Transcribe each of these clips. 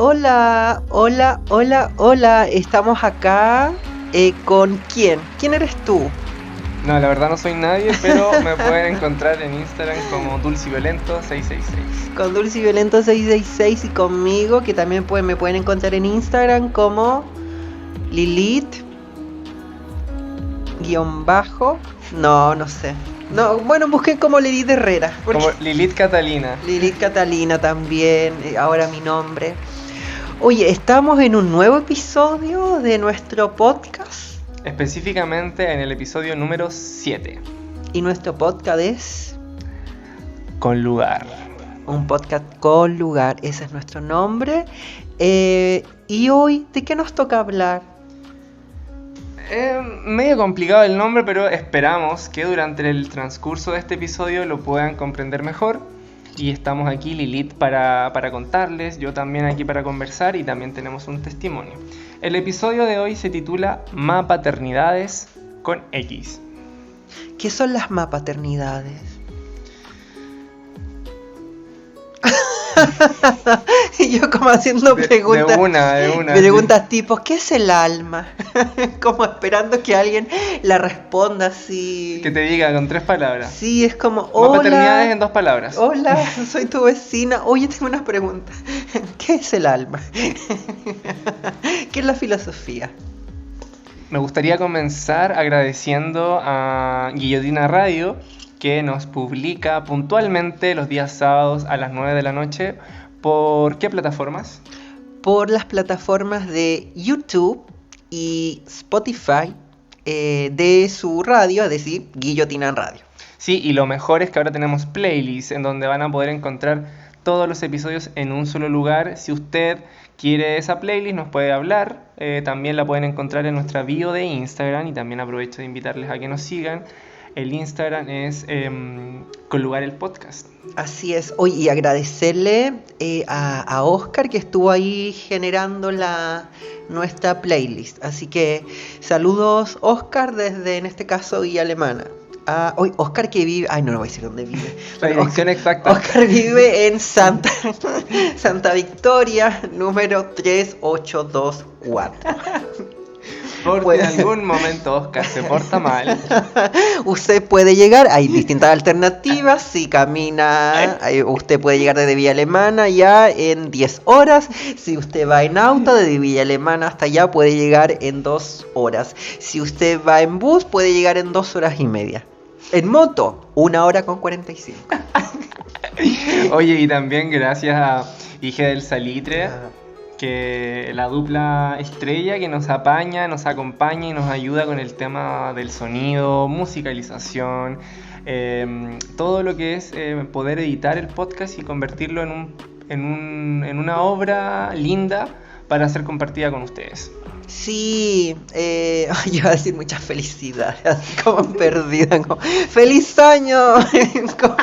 Hola, hola, hola, hola. Estamos acá ¿con quién? ¿Quién eres tú? No, la verdad no soy nadie, pero me pueden encontrar en Instagram como dulciviolento666. Con Dulce y Violento 666 y conmigo, que también me pueden encontrar en Instagram como Lilith guión bajo. No sé. No, bueno, busqué como Lilith Herrera. Como Lilith Catalina. Lilith Catalina también, ahora mi nombre. Oye, estamos en un nuevo episodio de nuestro podcast. Específicamente en el episodio número 7. Y nuestro podcast es Con lugar. un podcast con lugar, ese es nuestro nombre. Y hoy, ¿de qué nos toca hablar? Medio complicado el nombre, pero esperamos que durante el transcurso de este episodio lo puedan comprender mejor. Y estamos aquí, Lilith, para contarles, yo también aquí para conversar y también tenemos un testimonio. El episodio de hoy se titula Mapaternidades con X. ¿Qué son las mapaternidades? Y yo como haciendo preguntas. De una. Preguntas tipo, ¿qué es el alma? Como esperando que alguien la responda así. Que te diga con 3 palabras. Sí, es como, hola. Mapaternidades en 2 palabras. Hola, soy tu vecina. Oye, tengo una pregunta. ¿Qué es el alma? ¿Qué es la filosofía? Me gustaría comenzar agradeciendo a Guillotina Radio, que nos publica puntualmente los días sábados a las 9 de la noche. ¿Por qué plataformas? Por las plataformas de YouTube y Spotify de su radio, es decir, Guillotina Radio. Sí, y lo mejor es que ahora tenemos playlists en donde van a poder encontrar todos los episodios en un solo lugar. Si usted quiere esa playlist nos puede hablar, también la pueden encontrar en nuestra bio de Instagram y también aprovecho de invitarles a que nos sigan. El Instagram es Con Lugar el Podcast. Así es. Hoy y agradecerle a Oscar que estuvo ahí generando nuestra playlist. Así que saludos Oscar desde, en este caso, Villa Alemana. Hoy Oscar que vive... Ay, no voy a decir dónde vive. La dirección exacta. Oscar vive en Santa Victoria, número 3824. Porque en algún momento Oscar se porta mal. Usted puede llegar, hay distintas alternativas. Si camina, usted puede llegar desde Villa Alemana ya en 10 horas. Si usted va en auto desde Villa Alemana hasta allá puede llegar en 2 horas. Si usted va en bus puede llegar en 2 horas y media. En moto, 1 hora con 45. Oye, y también gracias a Hija del Salitre, que la dupla estrella que nos apaña, nos acompaña y nos ayuda con el tema del sonido, musicalización, todo lo que es poder editar el podcast y convertirlo en una obra linda para ser compartida con ustedes. Sí, yo iba a decir muchas felicidades, así como perdida, como ¡feliz año! Como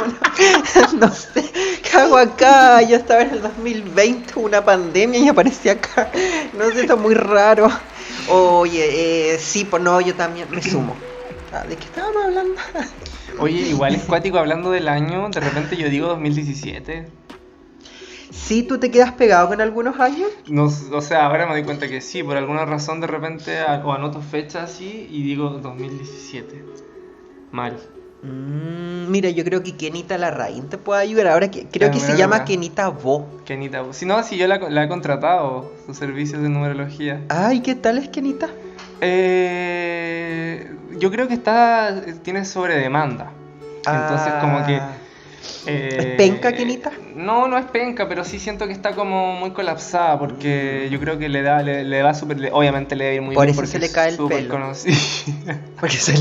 no sé, ¿qué hago acá? Yo estaba en el 2020, una pandemia y aparecí acá, no sé, está muy raro. Oye, sí, pues no, yo también me sumo. ¿De qué estábamos hablando? Oye, igual es cuático hablando del año, de repente yo digo 2017. ¿Sí tú te quedas pegado con algunos años? No, o sea, ahora me doy cuenta que sí, por alguna razón de repente o anoto fechas así y digo 2017. Mal. Mira, yo creo que Kenita Larraín te puede ayudar. Ahora creo que se llama Kenita Bo. Kenita Bo. Si no, si yo la he contratado, sus servicios de numerología. Ay, ¿qué tal es Kenita? Yo creo que tiene sobre demanda. Entonces como que... ¿Es penca, Kenita? No es penca, pero sí siento que está como muy colapsada porque yo creo que le va súper... Obviamente le va a ir muy por bien eso porque se le cae el pelo. Porque se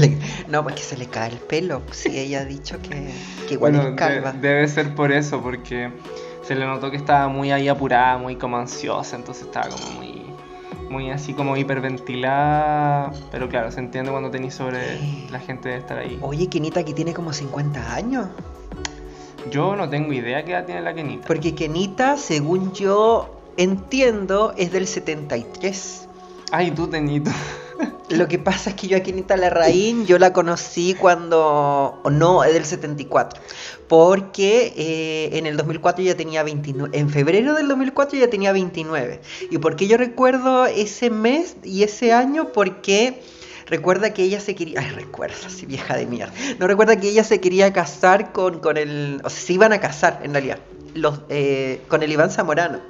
le cae el pelo. Sí, ella ha dicho que igual es calva. Debe ser por eso, porque se le notó que estaba muy ahí apurada, muy como ansiosa, entonces estaba como muy así como hiperventilada, pero claro, se entiende cuando tenés sobre la gente de estar ahí. Oye, Kenita que tiene como 50 años. Yo no tengo idea qué edad tiene la Kenita. Porque Kenita, según yo entiendo, es del 73. Ay, tú, Tenito. Lo que pasa es que yo a Kenita Larraín, yo la conocí cuando... No, es del 74. porque en el 2004 ya tenía 29, en febrero del 2004 ya tenía 29. ¿Y por qué yo recuerdo ese mes y ese año? Porque recuerda que ella se quería, ay, recuerda, así vieja de mierda, no, recuerda que ella se quería casar con el, o sea, se iban a casar en realidad, con el Iván Zamorano,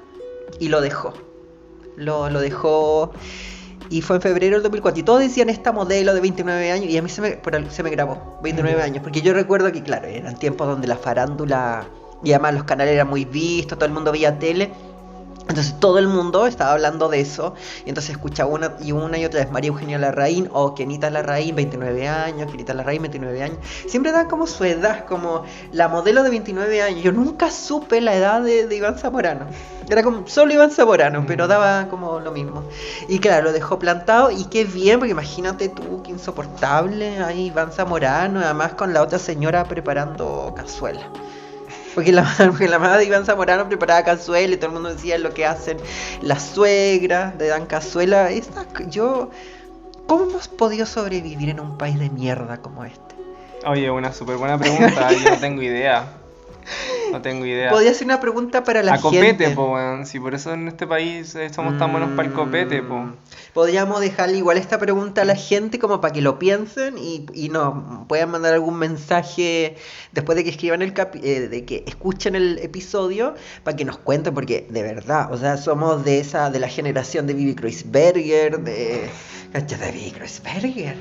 y lo dejó, lo dejó. Y fue en febrero del 2004. Y todos decían esta modelo de 29 años. Y a mí se me grabó 29 años. Porque yo recuerdo que, claro, eran tiempos donde la farándula, y además los canales eran muy vistos, todo el mundo veía tele. Entonces todo el mundo estaba hablando de eso. Y entonces escuchaba una y otra vez María Eugenia Larraín o Kenita Larraín, 29 años, Kenita Larraín, 29 años. Siempre daban como su edad, como la modelo de 29 años. Yo nunca supe la edad de Iván Zamorano. Era como solo Iván Zamorano, pero daba como lo mismo. Y claro, lo dejó plantado. Y qué bien, porque imagínate tú, qué insoportable. Ahí Iván Zamorano, además con la otra señora preparando cazuela. Porque la mamá de Iván Zamorano preparaba cazuela y todo el mundo decía lo que hacen las suegras, le dan cazuela. ¿Cómo hemos podido sobrevivir en un país de mierda como este? Oye, una súper buena pregunta, yo no tengo idea. No tengo idea. Podría ser una pregunta para la gente. A copete, po, weón. Si por eso en este país somos tan buenos para el copete, po. Podríamos dejarle igual esta pregunta a la gente como para que lo piensen y nos puedan mandar algún mensaje después de que escriban de que escuchen el episodio para que nos cuenten, porque de verdad, o sea, somos de la generación de Bibi Kreuzberger, de Bibi Kreuzberger,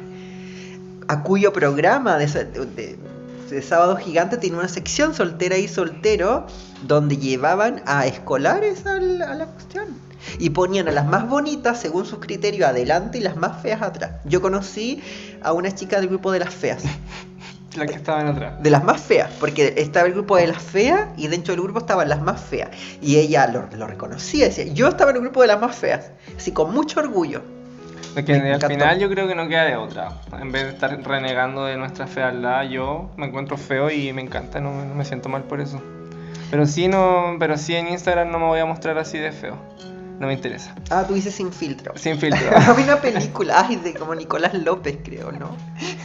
a cuyo programa de Sábado Gigante tiene una sección Soltera y Soltero donde llevaban a escolares a la cuestión y ponían a las más bonitas según sus criterios adelante y las más feas atrás. Yo conocí a una chica del grupo de las feas. Las que estaban atrás. De las más feas, porque estaba el grupo de las feas y dentro del grupo estaban las más feas. Y ella lo reconocía, decía, yo estaba en el grupo de las más feas, así con mucho orgullo. Es que al final yo creo que no queda de otra. En vez de estar renegando de nuestra fealdad, yo me encuentro feo y me encanta, no me siento mal por eso. Pero sí en Instagram no me voy a mostrar así de feo. No me interesa. Ah, tú dices sin filtro. Sin filtro. Había una película, de como Nicolás López, creo, ¿no?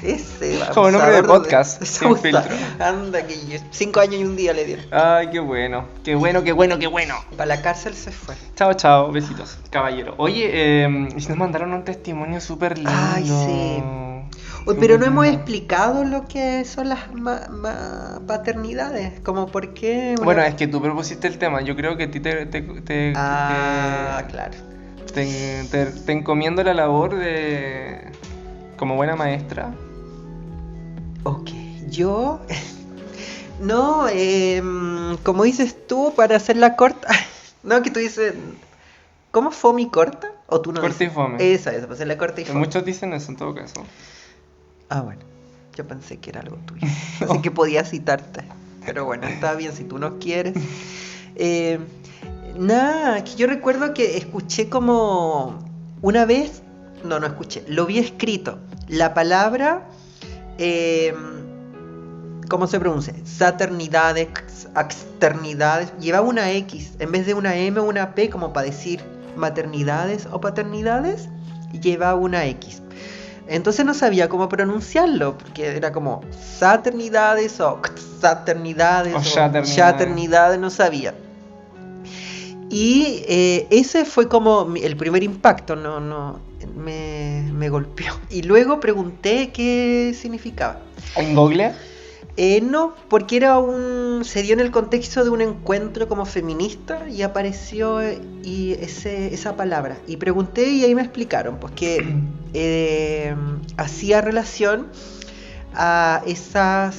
Ese como nombre de podcast, sin filtro. Anda, que 5 años y un día le dieron. Ay, qué bueno. Qué bueno. Para la cárcel se fue. Chao, besitos, caballero. Oye, nos mandaron un testimonio súper lindo. Ay, sí. Pero no hemos explicado lo que son las paternidades, como por qué. Bueno, es que tú propusiste el tema. Yo creo que a ti claro. Te encomiendo la labor de como buena maestra. Ok, yo no, como dices tú, para hacerla corta. No, que tú dices, ¿cómo fome y corta? ¿O tú no corta dices? Y fome. Esa, para hacerla corta y fome. Muchos dicen eso en todo caso. Ah, bueno, yo pensé que era algo tuyo. Así que podía citarte. Pero bueno, está bien si tú no quieres. Nada, que yo recuerdo que escuché como una vez, no escuché, lo vi escrito. La palabra, ¿cómo se pronuncia? Saternidades, externidades, llevaba una X en vez de una M o una P, como para decir maternidades o paternidades, llevaba una X. Entonces no sabía cómo pronunciarlo, porque era como saternidades o saternidades o chaternidades, no sabía. Y ese fue como el primer impacto, me golpeó. Y luego pregunté qué significaba. ¿En Google? No, porque se dio en el contexto de un encuentro como feminista y apareció esa palabra. Y pregunté y ahí me explicaron, pues que hacía relación a estas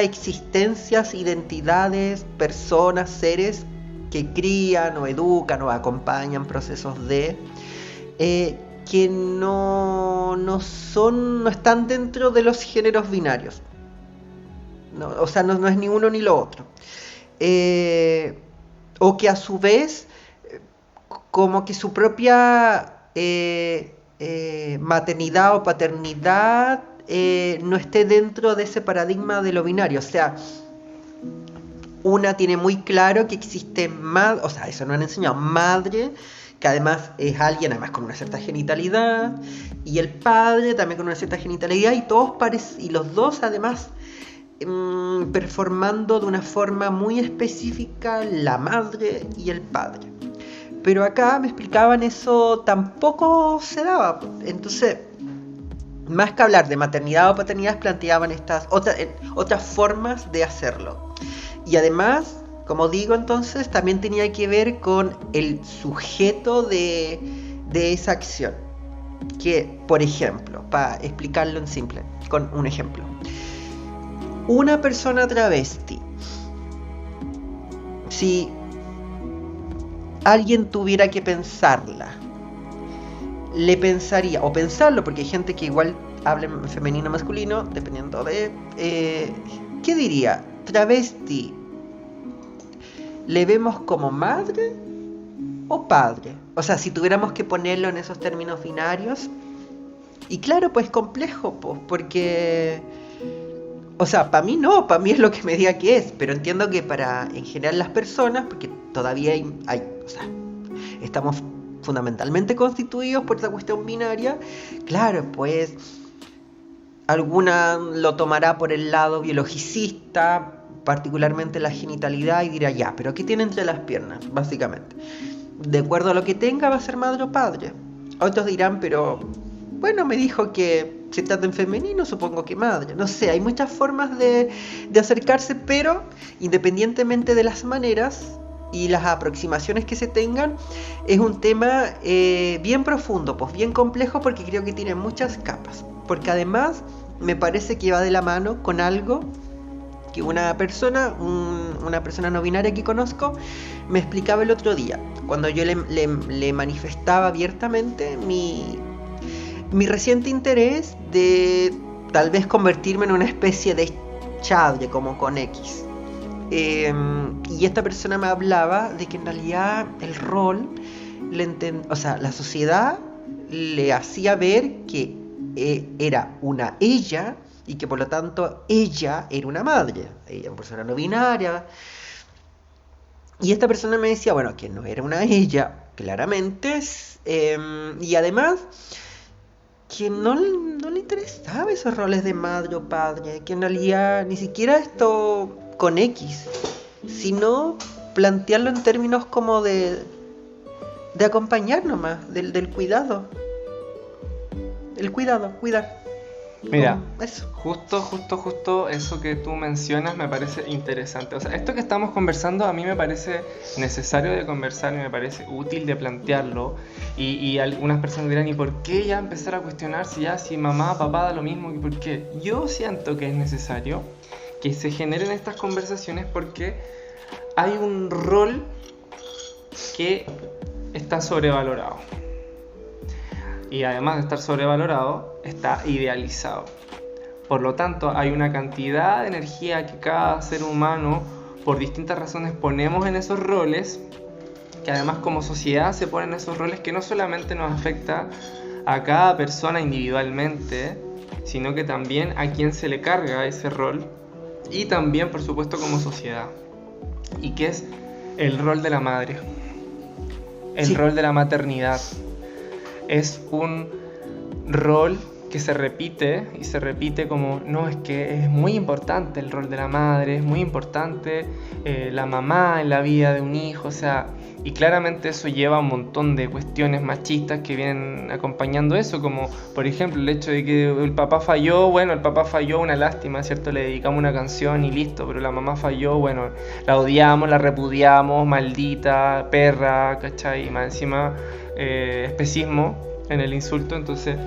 existencias, identidades, personas, seres que crían o educan o acompañan procesos que no están dentro de los géneros binarios. No, o sea, no es ni uno ni lo otro. O que a su vez, como que su propia maternidad o paternidad no esté dentro de ese paradigma de lo binario. O sea, una tiene muy claro que existe madre, o sea, eso nos han enseñado, madre, que además es alguien además con una cierta genitalidad, y el padre también con una cierta genitalidad, y todos y los dos además performando de una forma muy específica la madre y el padre. Pero acá me explicaban eso tampoco se daba. Entonces, más que hablar de maternidad o paternidad, planteaban estas otras formas de hacerlo. Y además, como digo, entonces también tenía que ver con el sujeto de esa acción. Que, por ejemplo, para explicarlo en simple, con un ejemplo. Una persona travesti, si alguien tuviera que pensarla, le pensaría, o pensarlo, porque hay gente que igual habla en femenino o masculino, dependiendo de... ¿qué diría? Travesti, ¿le vemos como madre o padre? O sea, si tuviéramos que ponerlo en esos términos binarios. Y claro, pues complejo, pues, porque... O sea, para mí no, para mí es lo que me diga que es, pero entiendo que para, en general, las personas, porque todavía hay o sea, estamos fundamentalmente constituidos por esta cuestión binaria, claro, pues alguna lo tomará por el lado biologicista, particularmente la genitalidad, y dirá, ya, pero ¿qué tiene entre las piernas? Básicamente. De acuerdo a lo que tenga, va a ser madre o padre. Otros dirán, pero, bueno, me dijo que se trata en femenino, supongo que madre. No sé, hay muchas formas de acercarse, pero independientemente de las maneras y las aproximaciones que se tengan, es un tema bien profundo, pues bien complejo, porque creo que tiene muchas capas. Porque además me parece que va de la mano con algo que una persona no binaria que conozco me explicaba el otro día, cuando yo le manifestaba abiertamente mi reciente interés de tal vez convertirme en una especie de chadre, como con X. Y esta persona me hablaba de que en realidad el rol, o sea, la sociedad le hacía ver que era una ella, y que por lo tanto ella era una madre, ella una persona no binaria. Y esta persona me decía, bueno, que no era una ella, claramente, y además que no le interesaba esos roles de madre o padre, que en realidad ni siquiera esto con X, sino plantearlo en términos como de acompañar nomás, del cuidado. El cuidado, cuidar. Mira, eso. Justo eso que tú mencionas me parece interesante. O sea, esto que estamos conversando a mí me parece necesario de conversar y me parece útil de plantearlo. Y algunas personas dirán, ¿y por qué ya empezar a cuestionar si mamá, papá da lo mismo? ¿Y por qué? Yo siento que es necesario que se generen estas conversaciones porque hay un rol que está sobrevalorado. Y además de estar sobrevalorado, está idealizado. Por lo tanto, hay una cantidad de energía que cada ser humano, por distintas razones, ponemos en esos roles, que además como sociedad se ponen esos roles que no solamente nos afecta a cada persona individualmente, sino que también a quien se le carga ese rol, y también, por supuesto, como sociedad. Y que es el rol de la madre, el rol de la maternidad. Es un rol que se repite y se repite como, no, es que es muy importante el rol de la madre, es muy importante la mamá en la vida de un hijo, o sea, y claramente eso lleva un montón de cuestiones machistas que vienen acompañando eso, como por ejemplo el hecho de que el papá falló, bueno, el papá falló, una lástima, ¿cierto? Le dedicamos una canción y listo, pero la mamá falló, bueno, la odiamos, la repudiamos, maldita, perra, ¿cachai? Y más encima especismo en el insulto. Entonces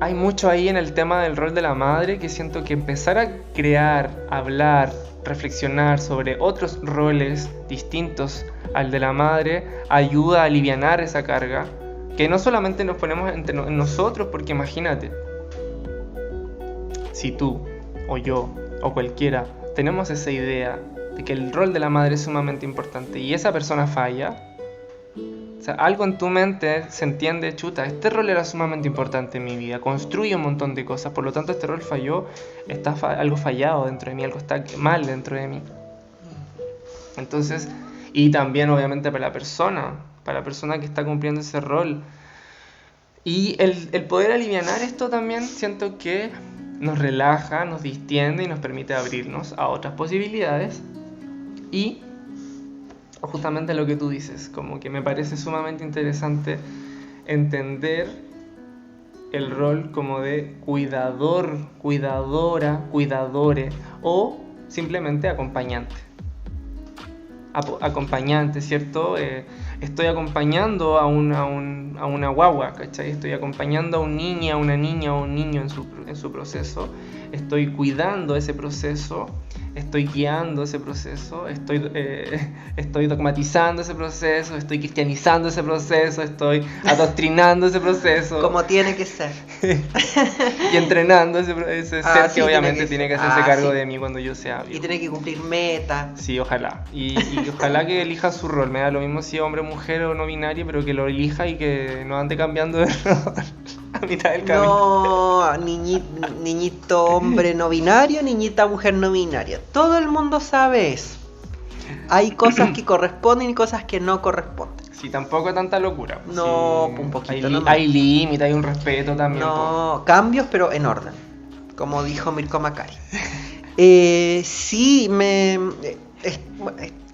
hay mucho ahí en el tema del rol de la madre que siento que empezar a crear, hablar, reflexionar sobre otros roles distintos al de la madre ayuda a alivianar esa carga, que no solamente nos ponemos entre nosotros, porque imagínate, si tú o yo o cualquiera tenemos esa idea de que el rol de la madre es sumamente importante y esa persona falla, o sea, algo en tu mente se entiende, chuta, este rol era sumamente importante en mi vida, construye un montón de cosas, por lo tanto este rol falló, está algo fallado dentro de mí, algo está mal dentro de mí. Entonces, y también obviamente para la persona que está cumpliendo ese rol. Y el poder alivianar esto también siento que nos relaja, nos distiende y nos permite abrirnos a otras posibilidades. Y justamente lo que tú dices, como que me parece sumamente interesante entender el rol como de cuidador, cuidadora, cuidadore o simplemente acompañante. Acompañante, ¿cierto? Estoy acompañando a una guagua, ¿cachai? Estoy acompañando a un niño, a una niña o un niño en su proceso. Estoy cuidando ese proceso, estoy guiando ese proceso, estoy dogmatizando ese proceso, estoy cristianizando ese proceso, estoy adoctrinando ese proceso. Como tiene que ser. Y entrenando ese ser sí, que obviamente tiene que hacerse cargo de mí cuando yo sea viejo. Y tiene que cumplir metas. Sí, ojalá. Y ojalá que elija su rol. Me da lo mismo si es hombre, mujer o no binario, pero que lo elija y que no ande cambiando de rol a mitad del camino. No, niñito hombre no binario, niñita mujer no binaria. Todo el mundo sabe eso. Hay cosas que corresponden y cosas que no corresponden. Sí, tampoco tanta locura. No, sí, un poquito hay límite, hay un respeto también. No, cambios pero en orden, como dijo Mirko Macari. Sí,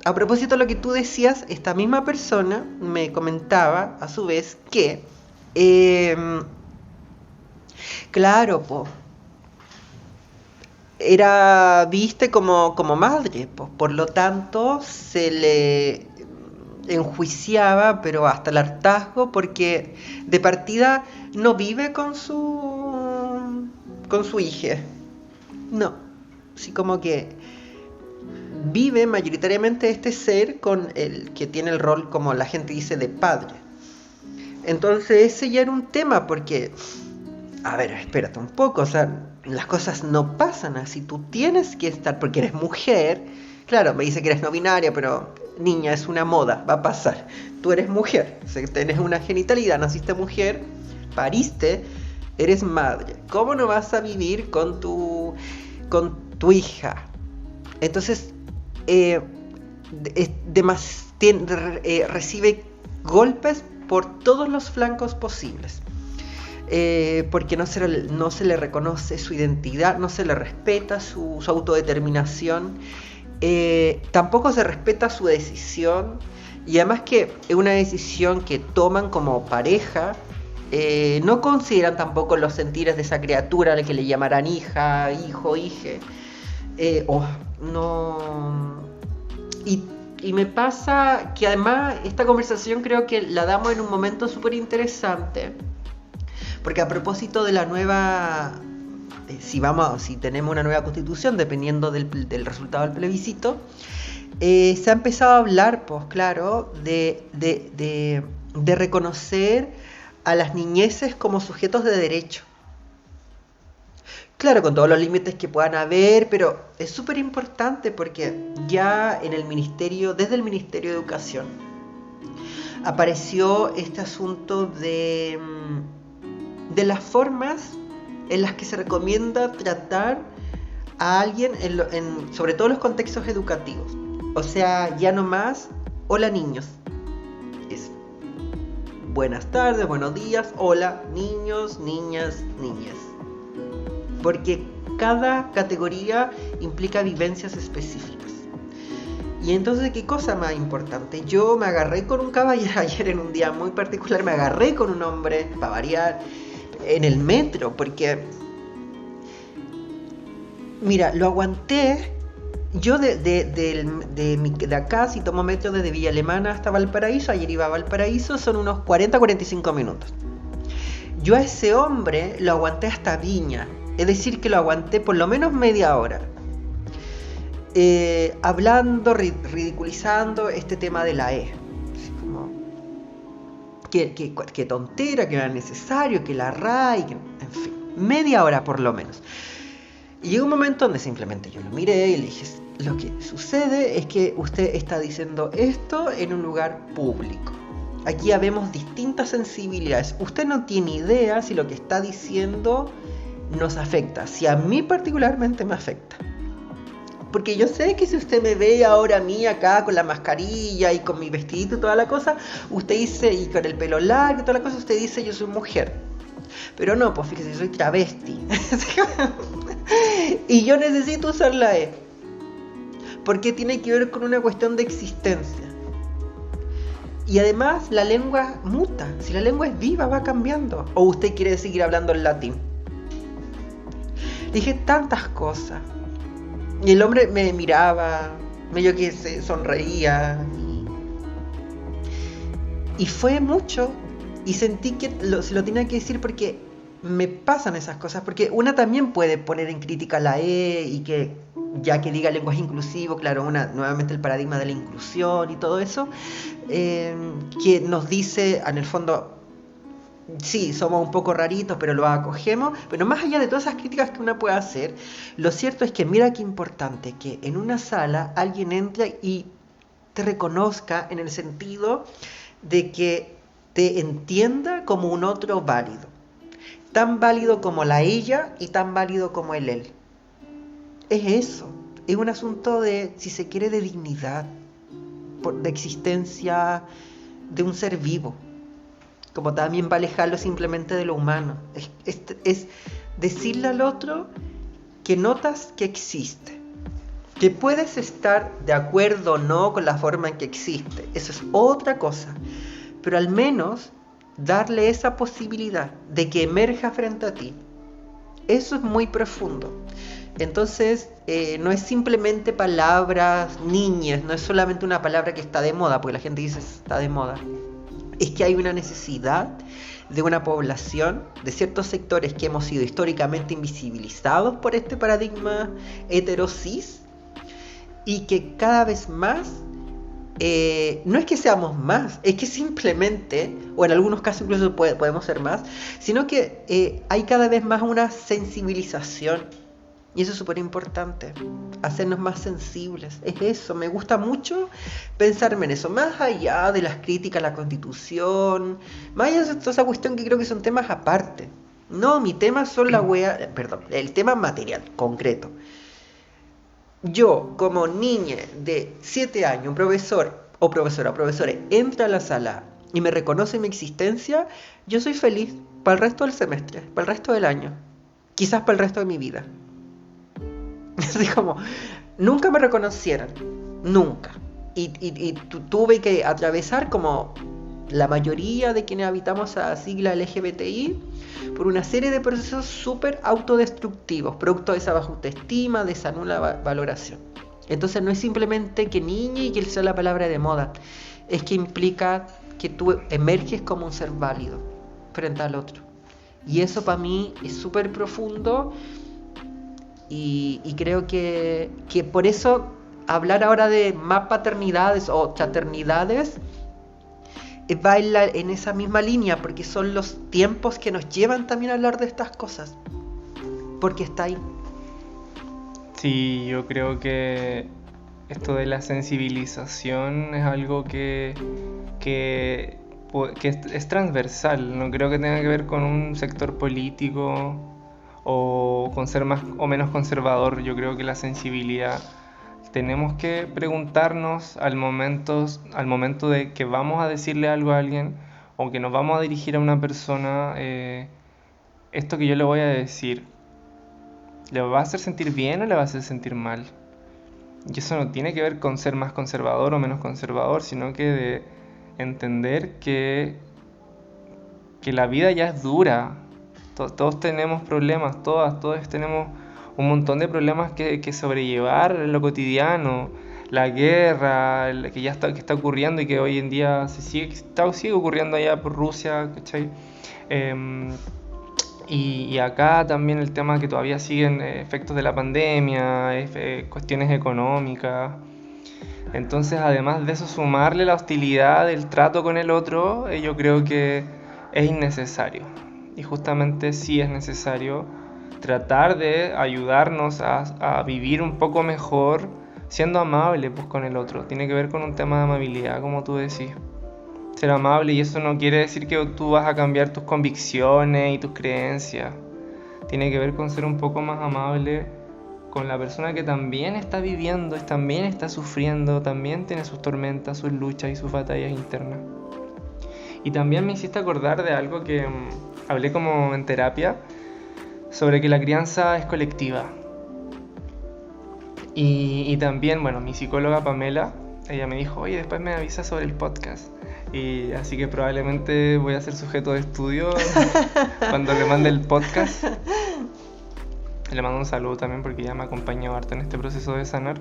a propósito de lo que tú decías, esta misma persona me comentaba a su vez que claro, era viste como madre, por lo tanto se le enjuiciaba, pero hasta el hartazgo, porque de partida no vive con su hija. No, así como que vive mayoritariamente este ser con el que tiene el rol, como la gente dice, de padre. Entonces ese ya era un tema, porque a ver, espérate un poco, o sea, las cosas no pasan así, tú tienes que estar, porque eres mujer, claro, me dice que eres no binaria, pero niña, es una moda, va a pasar, tú eres mujer, o sea, tienes una genitalidad, naciste mujer, pariste, eres madre, ¿cómo no vas a vivir con tu hija? Entonces, recibe golpes por todos los flancos posibles. Porque no se le reconoce su identidad, no se le respeta su autodeterminación, tampoco se respeta su decisión, y además que es una decisión que toman como pareja. No consideran tampoco los sentires de esa criatura a la que le llamarán hija, hijo, hije, y me pasa que además esta conversación creo que la damos en un momento súper interesante. Porque a propósito de la nueva, si tenemos una nueva constitución, dependiendo del resultado del plebiscito, se ha empezado a hablar, pues claro, de reconocer a las niñeces como sujetos de derecho. Claro, con todos los límites que puedan haber, pero es súper importante porque ya desde el Ministerio de Educación, apareció este asunto de las formas en las que se recomienda tratar a alguien, sobre todo en los contextos educativos. O sea, ya no más, hola niños. Es buenas tardes, buenos días, hola niños, niñas, niñas. Porque cada categoría implica vivencias específicas. Y entonces, ¿qué cosa más importante? Yo me agarré con un caballero ayer en un día muy particular, me agarré con un hombre, para variar, en el metro, porque mira, lo aguanté. Yo de acá, si tomo metro desde Villa Alemana hasta Valparaíso, ayer iba a Valparaíso, son unos 40-45 minutos. Yo a ese hombre lo aguanté hasta Viña, es decir, que lo aguanté por lo menos media hora, hablando, ridiculizando este tema de la E. Que tontera, que no era necesario, que la RAI, en fin, media hora por lo menos. Y llegó un momento donde simplemente yo lo miré y le dije, lo que sucede es que usted está diciendo esto en un lugar público. Aquí habemos distintas sensibilidades. Usted no tiene idea si lo que está diciendo nos afecta, si a mí particularmente me afecta. Porque yo sé que si usted me ve ahora a mí acá con la mascarilla y con mi vestidito y toda la cosa, usted dice, y con el pelo largo y toda la cosa, usted dice yo soy mujer. Pero no, pues fíjese, soy travesti. Y yo necesito usar la E. Porque tiene que ver con una cuestión de existencia. Y además la lengua muta. Si la lengua es viva, va cambiando. ¿O usted quiere seguir hablando en latín? Dije tantas cosas. Y el hombre me miraba, medio que se sonreía. Y fue mucho. Y sentí que se lo tenía que decir porque me pasan esas cosas. Porque una también puede poner en crítica la E y que, ya que diga lenguaje inclusivo, claro, nuevamente el paradigma de la inclusión y todo eso, que nos dice, en el fondo, sí, somos un poco raritos, pero lo acogemos. Pero más allá de todas esas críticas que uno puede hacer, lo cierto es que mira qué importante que en una sala alguien entre y te reconozca en el sentido de que te entienda como un otro válido. Tan válido como la ella y tan válido como el él. Es eso. Es un asunto de, si se quiere, de dignidad, de existencia de un ser vivo. Como también va a alejarlo simplemente de lo humano. Es decirle al otro que notas que existe. Que puedes estar de acuerdo o no con la forma en que existe. Eso es otra cosa. Pero al menos darle esa posibilidad de que emerja frente a ti. Eso es muy profundo. Entonces, no es simplemente palabras niñas, no es solamente una palabra que está de moda, porque la gente dice está de moda. Es que hay una necesidad de una población, de ciertos sectores que hemos sido históricamente invisibilizados por este paradigma heterosis, y que cada vez más, no es que seamos más, es que simplemente, o en algunos casos incluso podemos ser más, sino que hay cada vez más una sensibilización. Y eso es súper importante, hacernos más sensibles. Es eso, me gusta mucho pensarme en eso, más allá de las críticas a la Constitución, más allá de toda esa cuestión que creo que son temas aparte. No, mi tema son el tema material, concreto. Yo, como niña de 7 años, un profesor o profesora, entra a la sala y me reconoce mi existencia, yo soy feliz para el resto del semestre, para el resto del año, quizás para el resto de mi vida. Así como, nunca me reconocieron, nunca. Y tuve que atravesar, como la mayoría de quienes habitamos a sigla LGBTI, por una serie de procesos súper autodestructivos, producto de esa baja autoestima, de esa nula valoración. Entonces no es simplemente que niña y que sea la palabra de moda, es que implica que tú emerges como un ser válido frente al otro. Y eso para mí es súper profundo. Y creo que por eso hablar ahora de más paternidades o fraternidades va en esa misma línea, porque son los tiempos que nos llevan también a hablar de estas cosas, porque está ahí. Sí, yo creo que esto de la sensibilización es algo que es transversal. No creo que tenga que ver con un sector político o con ser más o menos conservador. Yo creo que la sensibilidad, tenemos que preguntarnos al momento de que vamos a decirle algo a alguien o que nos vamos a dirigir a una persona, esto que yo le voy a decir, ¿le va a hacer sentir bien o le va a hacer sentir mal? Y eso no tiene que ver con ser más conservador o menos conservador, sino que de entender que la vida ya es dura. Todos tenemos problemas, todos tenemos un montón de problemas que sobrellevar en lo cotidiano. La guerra que está ocurriendo y que hoy en día sigue ocurriendo allá por Rusia, ¿cachai? Y acá también el tema que todavía siguen efectos de la pandemia, cuestiones económicas. Entonces, además de eso, sumarle la hostilidad del trato con el otro, yo creo que es innecesario. Y justamente sí es necesario tratar de ayudarnos a vivir un poco mejor siendo amable pues, con el otro. Tiene que ver con un tema de amabilidad, como tú decís. Ser amable, y eso no quiere decir que tú vas a cambiar tus convicciones y tus creencias. Tiene que ver con ser un poco más amable con la persona que también está viviendo, también está sufriendo, también tiene sus tormentas, sus luchas y sus batallas internas. Y también me hiciste acordar de algo que hablé como en terapia sobre que la crianza es colectiva. Y también, bueno, mi psicóloga Pamela, ella me dijo, oye, después me avisa sobre el podcast. Y así que probablemente voy a ser sujeto de estudio cuando le mande el podcast. Le mando un saludo también porque ella me ha acompañado harto en este proceso de sanar.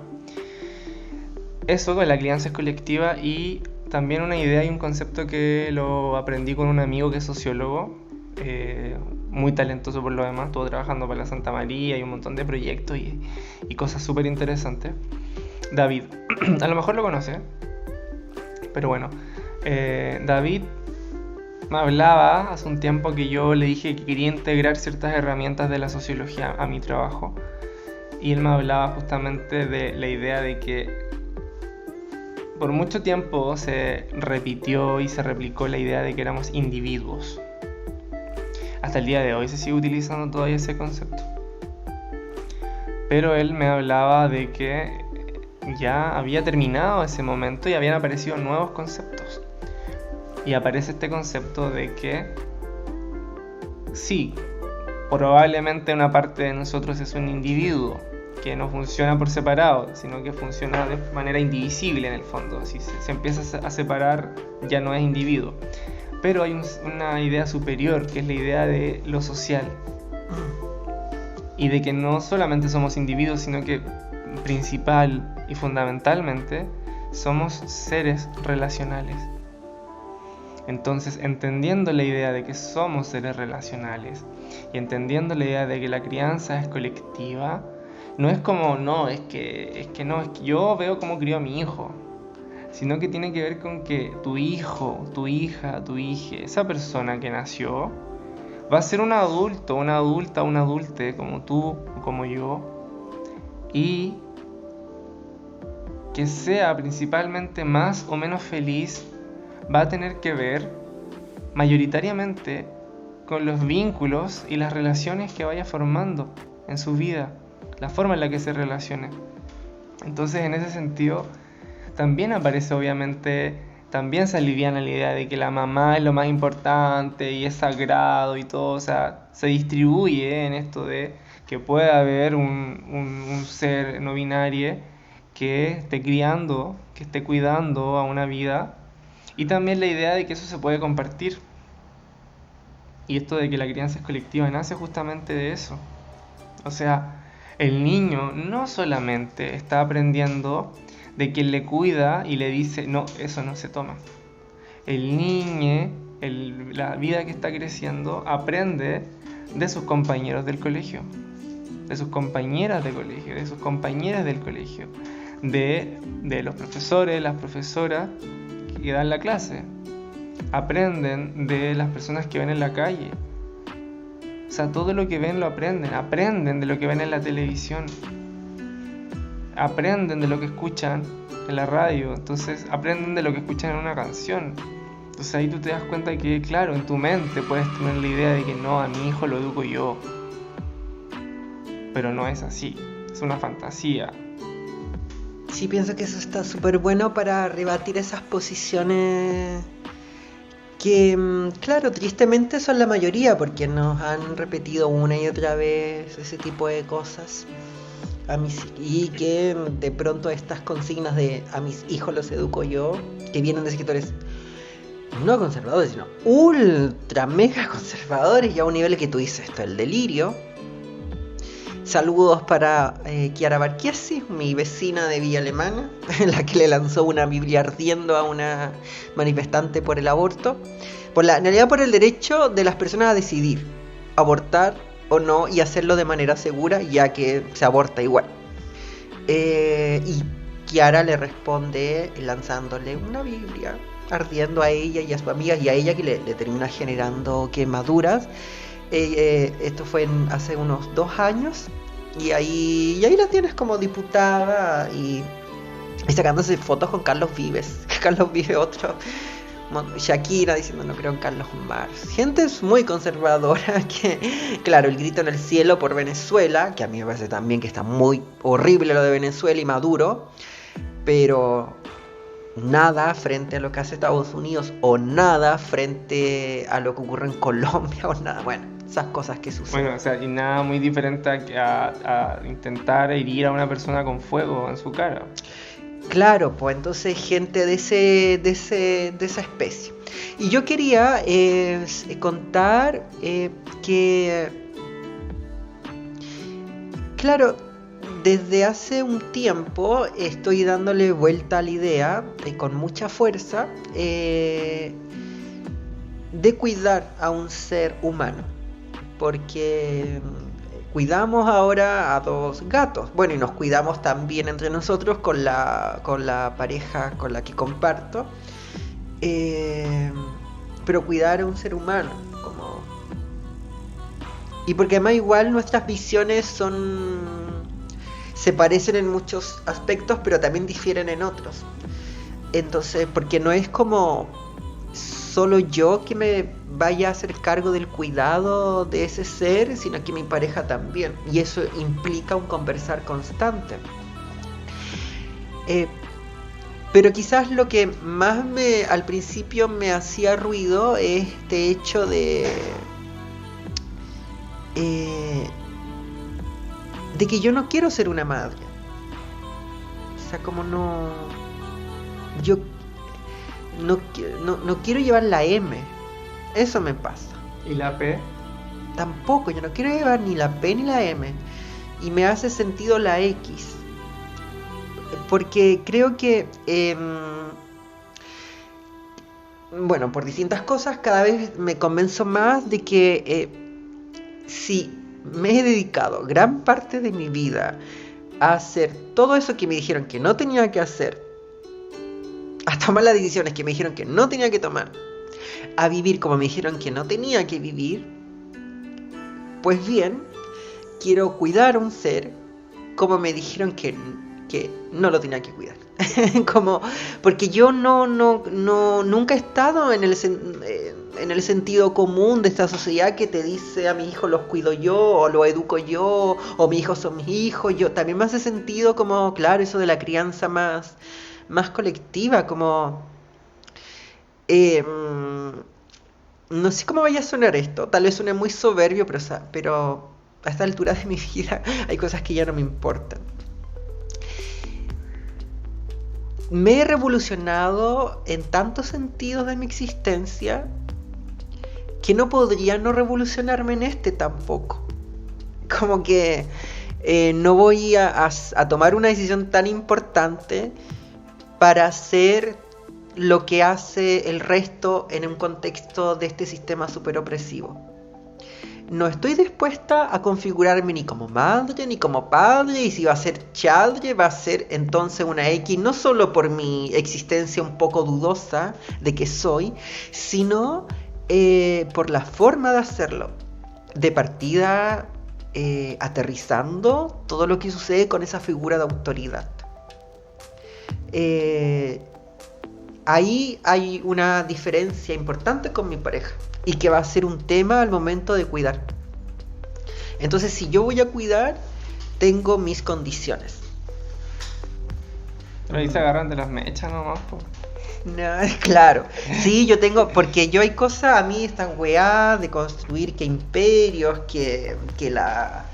Eso con la crianza es colectiva, y también una idea y un concepto que lo aprendí con un amigo que es sociólogo, muy talentoso por lo demás, estuvo trabajando para la Santa María y un montón de proyectos y cosas súper interesantes. David, a lo mejor lo conoce, pero bueno, David me hablaba hace un tiempo que yo le dije que quería integrar ciertas herramientas de la sociología a mi trabajo, y él me hablaba justamente de la idea de que por mucho tiempo se repitió y se replicó la idea de que éramos individuos. Hasta el día de hoy se sigue utilizando todavía ese concepto. Pero él me hablaba de que ya había terminado ese momento y habían aparecido nuevos conceptos. Y aparece este concepto de que sí, probablemente una parte de nosotros es un individuo que no funciona por separado, sino que funciona de manera indivisible en el fondo. Si se empieza a separar, ya no es individuo. Pero hay una idea superior, que es la idea de lo social. Y de que no solamente somos individuos, sino que principal y fundamentalmente somos seres relacionales. Entonces, entendiendo la idea de que somos seres relacionales y entendiendo la idea de que la crianza es colectiva, no es como, es que yo veo cómo crió a mi hijo, sino que tiene que ver con que tu hijo, tu hija, tu hija, esa persona que nació, va a ser un adulto, una adulta, un adulte, como tú, como yo, y que sea principalmente más o menos feliz, va a tener que ver mayoritariamente con los vínculos y las relaciones que vaya formando en su vida, la forma en la que se relacione. Entonces, en ese sentido, también aparece, obviamente, también se aliviana la idea de que la mamá es lo más importante y es sagrado y todo, o sea, se distribuye en esto de que puede haber un ser no binario que esté criando, que esté cuidando a una vida, y también la idea de que eso se puede compartir. Y esto de que la crianza es colectiva nace justamente de eso. O sea, el niño no solamente está aprendiendo de quien le cuida y le dice, no, eso no se toma. El niño, la vida que está creciendo, aprende de sus compañeros del colegio, de sus compañeras de colegio, de sus compañeras del colegio, de los profesores, las profesoras que dan la clase. Aprenden de las personas que ven en la calle. O sea, todo lo que ven lo aprenden de lo que ven en la televisión, aprenden de lo que escuchan en la radio, entonces aprenden de lo que escuchan en una canción. Entonces ahí tú te das cuenta de que, claro, en tu mente puedes tener la idea de que no, a mi hijo lo educo yo, pero no es así, es una fantasía. Sí, pienso que eso está súper bueno para rebatir esas posiciones que, claro, tristemente son la mayoría, porque nos han repetido una y otra vez ese tipo de cosas y que de pronto estas consignas de a mis hijos los educo yo, que vienen de escritores no conservadores, sino ultra mega conservadores, ya a un nivel que tú dices esto, el delirio. Saludos para Chiara Barchiesi, mi vecina de Villa Alemana, la que le lanzó una Biblia ardiendo a una manifestante por el aborto, en realidad por el derecho de las personas a decidir abortar o no y hacerlo de manera segura, ya que se aborta igual. Y Chiara le responde lanzándole una Biblia ardiendo a ella y a su amiga, y a ella que le termina generando quemaduras. Esto fue hace unos 2 años, y ahí la tienes como diputada y sacándose fotos con Carlos Vives. Carlos Vives, otro, Shakira diciendo no creo en Carlos Mars. Gente muy conservadora que, claro, el grito en el cielo por Venezuela, que a mí me parece también que está muy horrible lo de Venezuela y Maduro, pero nada frente a lo que hace Estados Unidos, o nada frente a lo que ocurre en Colombia, o nada, bueno, esas cosas que suceden. Bueno, o sea, y nada muy diferente a intentar herir a una persona con fuego en su cara. Claro, pues entonces gente de esa especie. Y yo quería contar que, claro, desde hace un tiempo estoy dándole vuelta a la idea, con mucha fuerza, de cuidar a un ser humano. Porque cuidamos ahora a 2 gatos. Bueno, y nos cuidamos también entre nosotros con la pareja con la que comparto. Pero cuidar a un ser humano, como... Y porque además igual nuestras visiones se parecen en muchos aspectos, pero también difieren en otros. Entonces, porque no es como solo yo que me vaya a hacer cargo del cuidado de ese ser, sino que mi pareja también. Y eso implica un conversar constante. Pero quizás lo que más al principio me hacía ruido es este hecho de que yo no quiero ser una madre. O sea, como yo no quiero llevar la M. Eso me pasa. ¿Y la P? Tampoco, yo no quiero llevar ni la P ni la M. Y me hace sentido la X. Porque creo que, bueno, por distintas cosas, cada vez me convenzo más de que si me he dedicado gran parte de mi vida a hacer todo eso que me dijeron que no tenía que hacer, a tomar las decisiones que me dijeron que no tenía que tomar, a vivir como me dijeron que no tenía que vivir, pues bien, quiero cuidar a un ser como me dijeron que no lo tenía que cuidar. Como, porque yo nunca he estado en el sentido común de esta sociedad que te dice: a mi hijo los cuido yo, o lo educo yo, o mis hijos son mis hijos. Yo también me hace sentido como, claro, eso de la crianza más colectiva, como no sé cómo vaya a sonar esto, tal vez suene muy soberbio, pero a esta altura de mi vida hay cosas que ya no me importan. Me he revolucionado en tantos sentidos de mi existencia que no podría no revolucionarme en este tampoco. Como que no voy a tomar una decisión tan importante para hacer lo que hace el resto en un contexto de este sistema súper opresivo. No estoy dispuesta a configurarme ni como madre ni como padre, y si va a ser chadre, va a ser entonces una X, no solo por mi existencia un poco dudosa de que soy, sino por la forma de hacerlo. De partida, aterrizando todo lo que sucede con esa figura de autoridad. Ahí hay una diferencia importante con mi pareja, y que va a ser un tema al momento de cuidar. Entonces, si yo voy a cuidar, tengo mis condiciones. Pero ahí se agarran de las mechas nomás, po. No, claro. Sí, yo tengo, porque yo hay cosas, a mí esta weá de construir que imperios, que la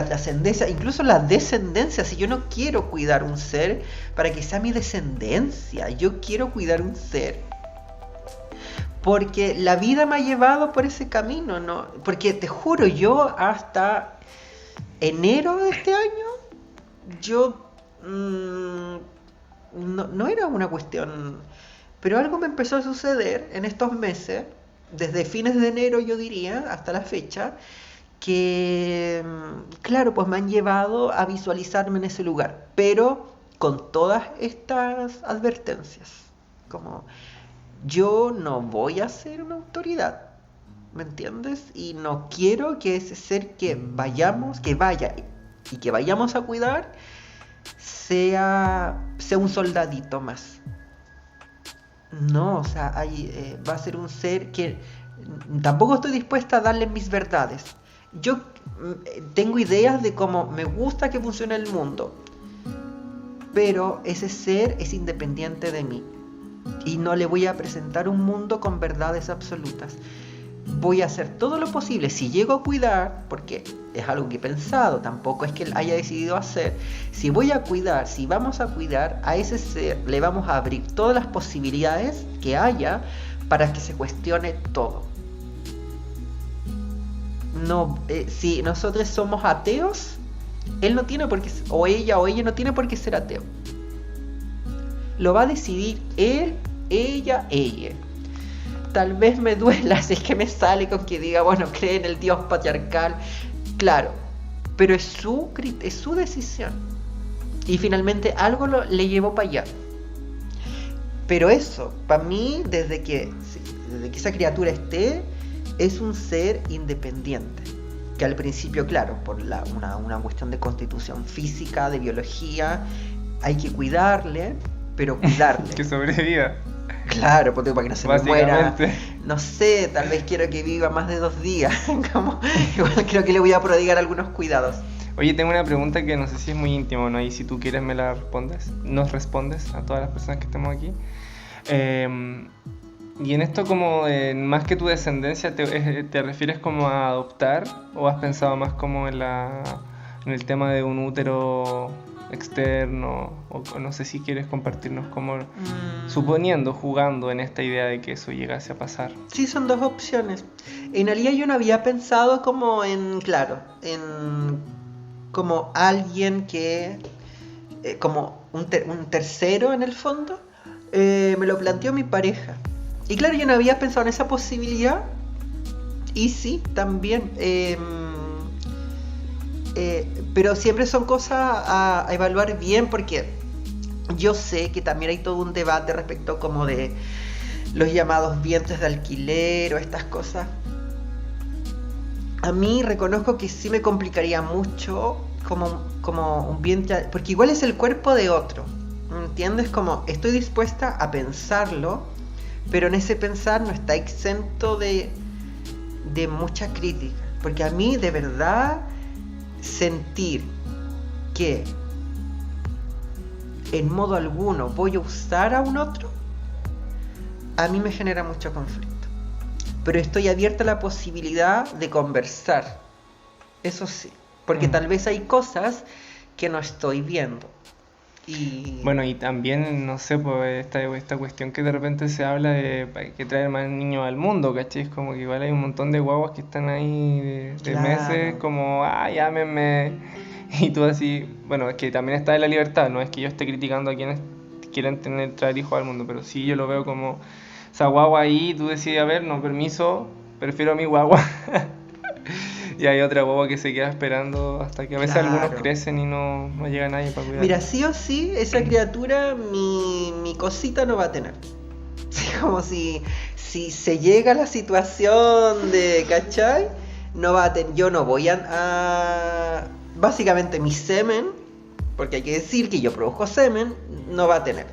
trascendencia, incluso la descendencia. Si yo no quiero cuidar un ser para que sea mi descendencia, yo quiero cuidar un ser porque la vida me ha llevado por ese camino, ¿no? Porque te juro, yo hasta enero de este año, yo no era una cuestión, pero algo me empezó a suceder en estos meses, desde fines de enero yo diría, hasta la fecha, que, claro, pues me han llevado a visualizarme en ese lugar, pero con todas estas advertencias, como... yo no voy a ser una autoridad, ¿me entiendes? Y no quiero que ese ser que vaya y que vayamos a cuidar sea un soldadito más. No, o sea, va a ser un ser que tampoco estoy dispuesta a darle mis verdades. Yo tengo ideas de cómo me gusta que funcione el mundo, pero ese ser es independiente de mí. y no le voy a presentar un mundo con verdades absolutas. Voy a hacer todo lo posible, si llego a cuidar, porque es algo que he pensado, tampoco es que él haya decidido hacer, si voy a cuidar, si vamos a cuidar, a ese ser le vamos a abrir todas las posibilidades que haya para que se cuestione todo. No, si nosotros somos ateos, él no tiene por qué, o ella no tiene por qué ser ateo. Lo va a decidir él, ella. Tal vez me duela si es que me sale con que diga, bueno, cree en el Dios patriarcal. Claro, pero es su decisión. Y finalmente algo le llevó para allá. Pero eso, para mí, desde que esa criatura esté, es un ser independiente. Que al principio, claro, por una cuestión de constitución física, de biología, hay que cuidarle, pero cuidarle. Que sobreviva. Claro, porque para que no se me muera. No sé, tal vez quiero que viva más de 2 días. Igual creo que le voy a prodigar algunos cuidados. Oye, tengo una pregunta que no sé si es muy íntima, ¿no? Y si tú quieres me la respondes. Nos respondes a todas las personas que estamos aquí. Y en esto como más que tu descendencia, ¿te refieres como a adoptar? ¿O has pensado más como en el tema de un útero externo? O no sé si quieres compartirnos como suponiendo, jugando en esta idea de que eso llegase a pasar. Sí, son 2 opciones. En realidad yo no había pensado como en como alguien que como un tercero en el fondo. Me lo planteó mi pareja. Y claro, yo no había pensado en esa posibilidad. Y sí, también. Pero siempre son cosas a evaluar bien, porque yo sé que también hay todo un debate respecto como de los llamados vientres de alquiler o estas cosas. A mí reconozco que sí me complicaría mucho como un vientre, porque igual es el cuerpo de otro, ¿entiendes? Como estoy dispuesta a pensarlo, pero en ese pensar no está exento de mucha crítica, porque a mí de verdad sentir que en modo alguno voy a usar a un otro, a mí me genera mucho conflicto. Pero estoy abierta a la posibilidad de conversar, eso sí, porque tal vez hay cosas que no estoy viendo. Y bueno, y también, no sé, pues esta cuestión que de repente se habla de hay que traer más niños al mundo, ¿cachai? Es como que igual hay un montón de guaguas que están ahí de claro, meses, como, llámenme. Y tú así, bueno, es que también está en la libertad, no es que yo esté criticando a quienes quieren traer hijos al mundo, pero sí yo lo veo como esa guagua ahí, tú decides, a ver, no, permiso, prefiero a mi guagua. Y hay otra guagua que se queda esperando hasta que a veces algunos crecen y no llega nadie para cuidar. Mira, sí o sí, esa criatura, mi cosita no va a tener. Sí, como si se llega a la situación de, ¿cachai? No va a tener, yo no voy a básicamente mi semen, porque hay que decir que yo produzco semen, no va a tener.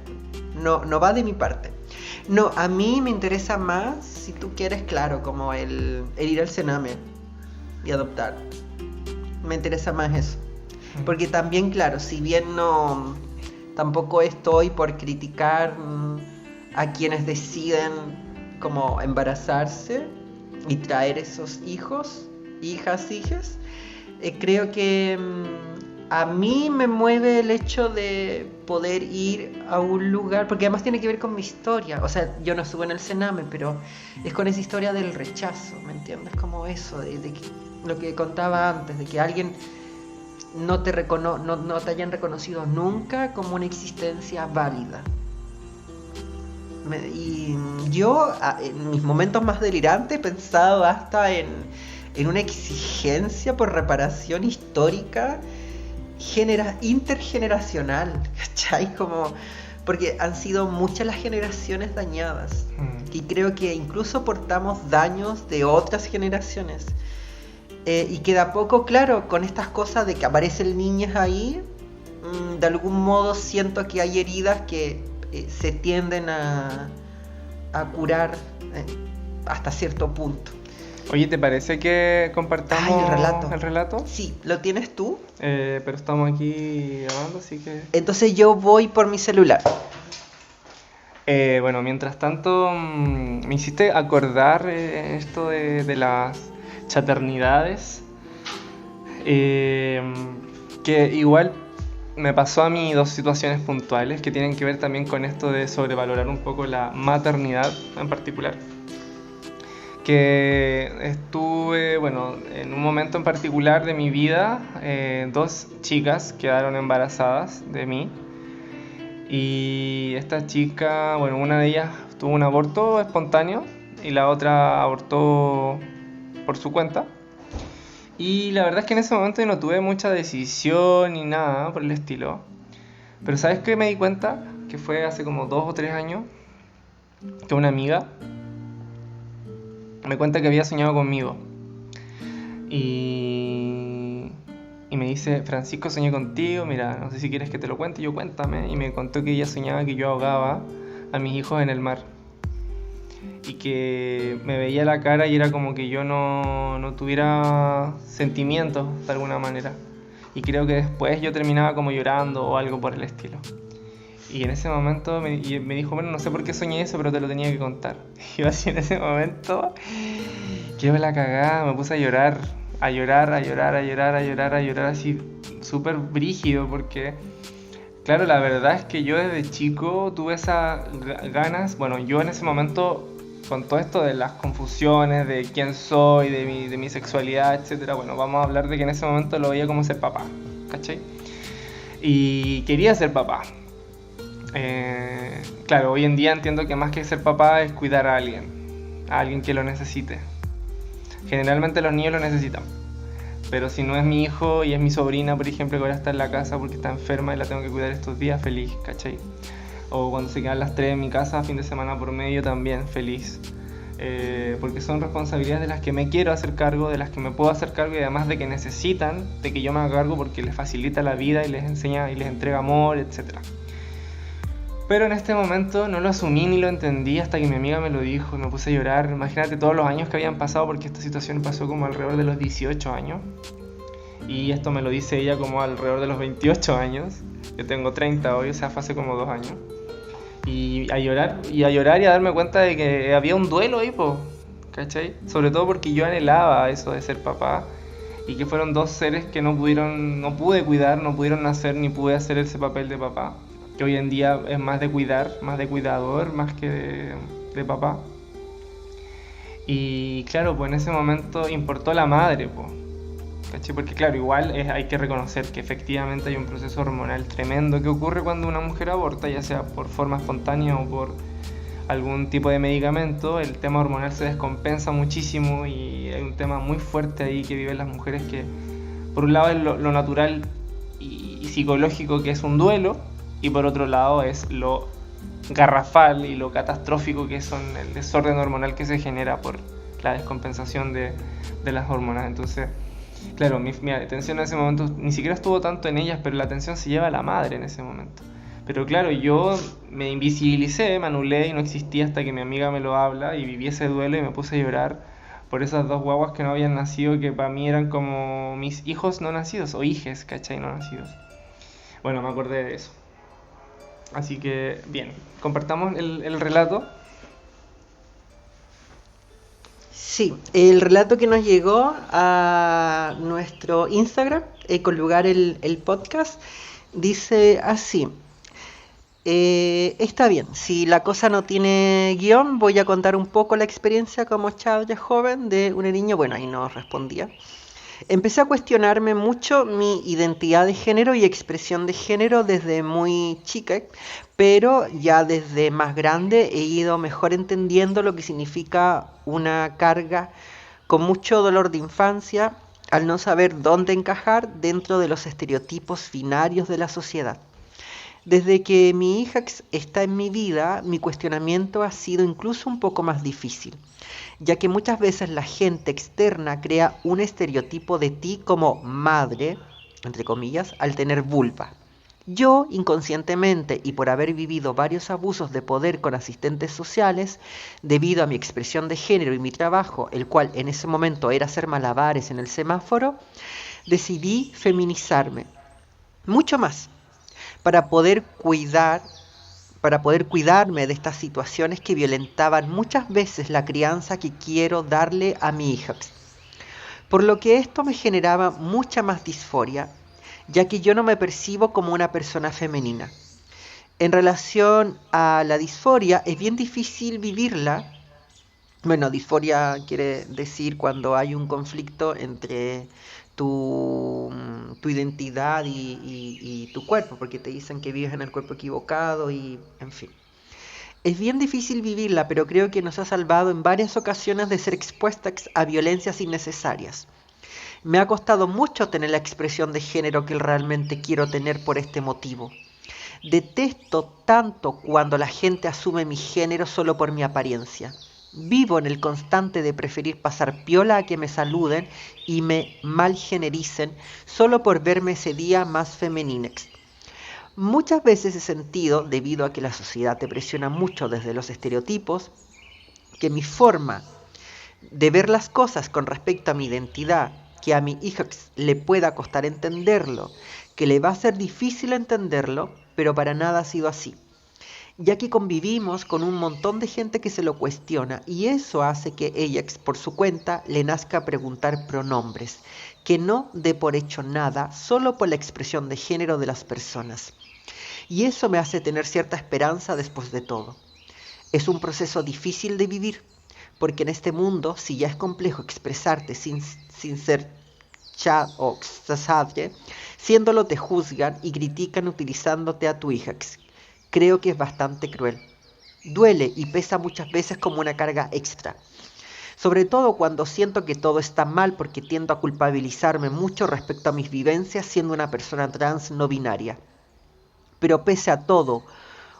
No va de mi parte. No, a mí me interesa más, si tú quieres, claro, como el ir al Sename y adoptar. Me interesa más eso. Porque también, claro, si bien tampoco estoy por criticar a quienes deciden como embarazarse y traer esos hijos, hijas, creo que a mí me mueve el hecho de poder ir a un lugar, porque además tiene que ver con mi historia. O sea, yo no estuve en el Sename, pero es con esa historia del rechazo, ¿me entiendes? Como eso, de que, lo que contaba antes, de que alguien no te hayan reconocido nunca como una existencia válida. Y yo, en mis momentos más delirantes, he pensado hasta en una exigencia por reparación histórica intergeneracional, ¿cachai? Como, porque han sido muchas las generaciones dañadas y creo que incluso portamos daños de otras generaciones y que de a poco, claro, con estas cosas de que aparecen niñas ahí, de algún modo siento que hay heridas que se tienden a curar hasta cierto punto. Oye, ¿te parece que compartamos el relato? Sí, ¿lo tienes tú? Pero estamos aquí grabando, así que... Entonces yo voy por mi celular. Bueno, mientras tanto, me hiciste acordar esto de las chaternidades, que igual me pasó a mí dos situaciones puntuales que tienen que ver también con esto de sobrevalorar un poco la maternidad en particular. Que estuve, bueno, en un momento en particular de mi vida, dos chicas quedaron embarazadas de mí. Y esta chica, bueno, una de ellas tuvo un aborto espontáneo y la otra abortó por su cuenta. Y la verdad es que en ese momento yo no tuve mucha decisión ni nada por el estilo. Pero ¿sabes qué me di cuenta? Que fue hace como 2 o 3 años que una amiga me cuenta que había soñado conmigo. Y me dice, Francisco, soñé contigo, mira, no sé si quieres que te lo cuente, yo cuéntame. Y me contó que ella soñaba que yo ahogaba a mis hijos en el mar. Y que me veía la cara y era como que yo no tuviera sentimientos de alguna manera. Y creo que después yo terminaba como llorando o algo por el estilo. Y en ese momento me dijo, bueno, no sé por qué soñé eso, pero te lo tenía que contar. Y yo así en ese momento, quedé la cagada, me puse a llorar, así súper brígido, porque, claro, la verdad es que yo desde chico tuve esas ganas, bueno, yo en ese momento, con todo esto de las confusiones, de quién soy, de mi sexualidad, etcétera, bueno, vamos a hablar de que en ese momento lo veía como ser papá, ¿cachai? Y quería ser papá. Claro, hoy en día entiendo que más que ser papá es cuidar a alguien que lo necesite. Generalmente los niños lo necesitan, pero si no es mi hijo y es mi sobrina, por ejemplo, que ahora está en la casa porque está enferma y la tengo que cuidar estos días, feliz, ¿cachai? O cuando se quedan las 3 en mi casa, fin de semana por medio, también feliz. Porque son responsabilidades de las que me quiero hacer cargo, de las que me puedo hacer cargo y además de que necesitan de que yo me haga cargo porque les facilita la vida y les enseña y les entrega amor, etc. Pero en este momento no lo asumí ni lo entendí hasta que mi amiga me lo dijo y me puse a llorar. Imagínate todos los años que habían pasado, porque esta situación pasó como alrededor de los 18 años. Y esto me lo dice ella como alrededor de los 28 años. Yo tengo 30 hoy, o sea, fue hace como 2 años. Y a llorar y a darme cuenta de que había un duelo ahí, po, ¿cachai? Sobre todo porque yo anhelaba eso de ser papá. Y que fueron dos seres que no pude cuidar, no pudieron nacer, ni pude hacer ese papel de papá. Que hoy en día es más de cuidar, más de cuidador, más que de papá. Y claro, pues en ese momento importó la madre, pues, ¿cachai? Porque claro, igual hay que reconocer que efectivamente hay un proceso hormonal tremendo que ocurre cuando una mujer aborta, ya sea por forma espontánea o por algún tipo de medicamento. El tema hormonal se descompensa muchísimo y hay un tema muy fuerte ahí que viven las mujeres, que por un lado es lo natural y psicológico, que es un duelo, y por otro lado es lo garrafal y lo catastrófico que son el desorden hormonal que se genera por la descompensación de las hormonas. Entonces, claro, mi atención en ese momento ni siquiera estuvo tanto en ellas, pero la atención se lleva a la madre en ese momento. Pero claro, yo me invisibilicé, me anulé y no existí hasta que mi amiga me lo habla y viví ese duelo y me puse a llorar por esas dos guaguas que no habían nacido, que para mí eran como mis hijos no nacidos, o hijes, ¿cachai? No nacidos. Bueno, me acordé de eso. Así que, bien, compartamos el relato. Sí, el relato que nos llegó a nuestro Instagram, con lugar el podcast, dice así. Está bien, si la cosa no tiene guión, voy a contar un poco la experiencia como chava joven de una niña. Bueno, ahí no respondía. Empecé a cuestionarme mucho mi identidad de género y expresión de género desde muy chica, pero ya desde más grande he ido mejor entendiendo lo que significa una carga con mucho dolor de infancia al no saber dónde encajar dentro de los estereotipos binarios de la sociedad. Desde que mi hija está en mi vida, mi cuestionamiento ha sido incluso un poco más difícil, ya que muchas veces la gente externa crea un estereotipo de ti como madre, entre comillas, al tener vulva. Yo, inconscientemente y por haber vivido varios abusos de poder con asistentes sociales, debido a mi expresión de género y mi trabajo, el cual en ese momento era hacer malabares en el semáforo, decidí feminizarme mucho más para poder cuidar para poder cuidarme de estas situaciones que violentaban muchas veces la crianza que quiero darle a mi hija. Por lo que esto me generaba mucha más disforia, ya que yo no me percibo como una persona femenina. En relación a la disforia, es bien difícil vivirla. Bueno, disforia quiere decir cuando hay un conflicto entre tu identidad y tu cuerpo, porque te dicen que vives en el cuerpo equivocado y en fin. Es bien difícil vivirla, pero creo que nos ha salvado en varias ocasiones de ser expuestas a violencias innecesarias. Me ha costado mucho tener la expresión de género que realmente quiero tener por este motivo. Detesto tanto cuando la gente asume mi género solo por mi apariencia. Vivo en el constante de preferir pasar piola a que me saluden y me malgenericen solo por verme ese día más femeninex. Muchas veces he sentido, debido a que la sociedad te presiona mucho desde los estereotipos, que mi forma de ver las cosas con respecto a mi identidad, que a mi hija le pueda costar entenderlo, que le va a ser difícil entenderlo, pero para nada ha sido así. Ya que convivimos con un montón de gente que se lo cuestiona y eso hace que ella, por su cuenta, le nazca preguntar pronombres, que no dé por hecho nada solo por la expresión de género de las personas. Y eso me hace tener cierta esperanza después de todo. Es un proceso difícil de vivir, porque en este mundo, si ya es complejo expresarte sin ser chat o xasadre, siéndolo te juzgan y critican utilizándote a tu hija. Creo que es bastante cruel. Duele y pesa muchas veces como una carga extra. Sobre todo cuando siento que todo está mal porque tiendo a culpabilizarme mucho respecto a mis vivencias siendo una persona trans no binaria. Pero pese a todo,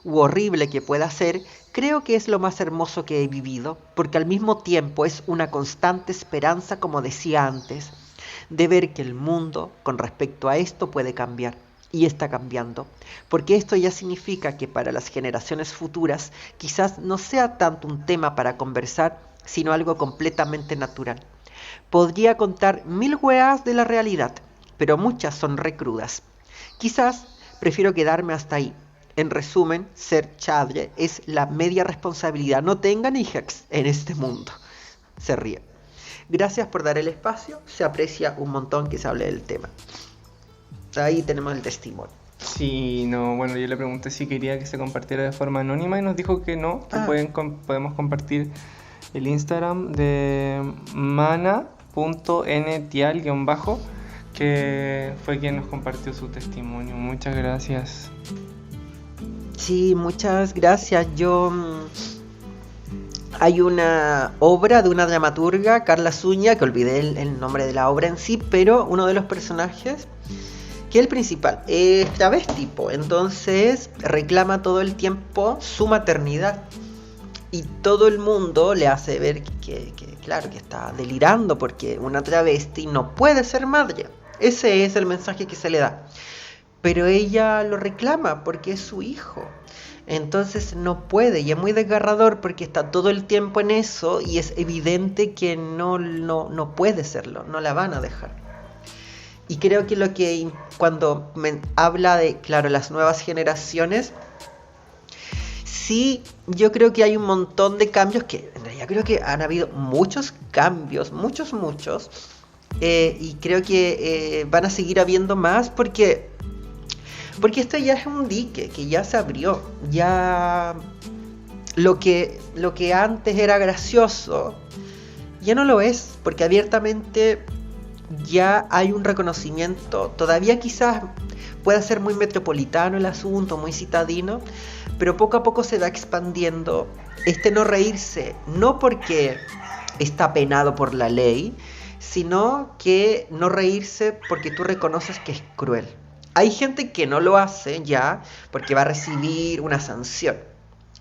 u horrible que pueda ser, creo que es lo más hermoso que he vivido, porque al mismo tiempo es una constante esperanza, como decía antes, de ver que el mundo con respecto a esto puede cambiar. Y está cambiando, porque esto ya significa que para las generaciones futuras quizás no sea tanto un tema para conversar, sino algo completamente natural. Podría contar 1000 weas de la realidad, pero muchas son recrudas. Quizás prefiero quedarme hasta ahí. En resumen, ser chadre es la media responsabilidad. No tengan hijas en este mundo. Se ríe. Gracias por dar el espacio, se aprecia un montón que se hable del tema. Ahí tenemos el testimonio. Sí, no, bueno, yo le pregunté si quería que se compartiera de forma anónima y nos dijo que no, que podemos compartir el Instagram de mana.ntial_, que fue quien nos compartió su testimonio. Muchas gracias. Sí, muchas gracias. Hay una obra de una dramaturga, Carla Zúñiga, que olvidé el nombre de la obra en sí, pero uno de los personajes, que el principal es travesti, entonces reclama todo el tiempo su maternidad y todo el mundo le hace ver que claro, que está delirando porque una travesti no puede ser madre. Ese es el mensaje que se le da, pero ella lo reclama porque es su hijo, entonces no puede, y es muy desgarrador porque está todo el tiempo en eso y es evidente que no puede serlo, no la van a dejar. Y creo que cuando me habla de, claro, las nuevas generaciones, sí, yo creo que hay un montón de cambios, que en realidad creo que han habido muchos cambios, muchos, y creo que van a seguir habiendo más porque esto ya es un dique que ya se abrió, ya lo que antes era gracioso, ya no lo es, porque abiertamente ya hay un reconocimiento. Todavía quizás pueda ser muy metropolitano el asunto, muy citadino, pero poco a poco se va expandiendo este no reírse, no porque está penado por la ley, sino que no reírse porque tú reconoces que es cruel. Hay gente que no lo hace ya porque va a recibir una sanción.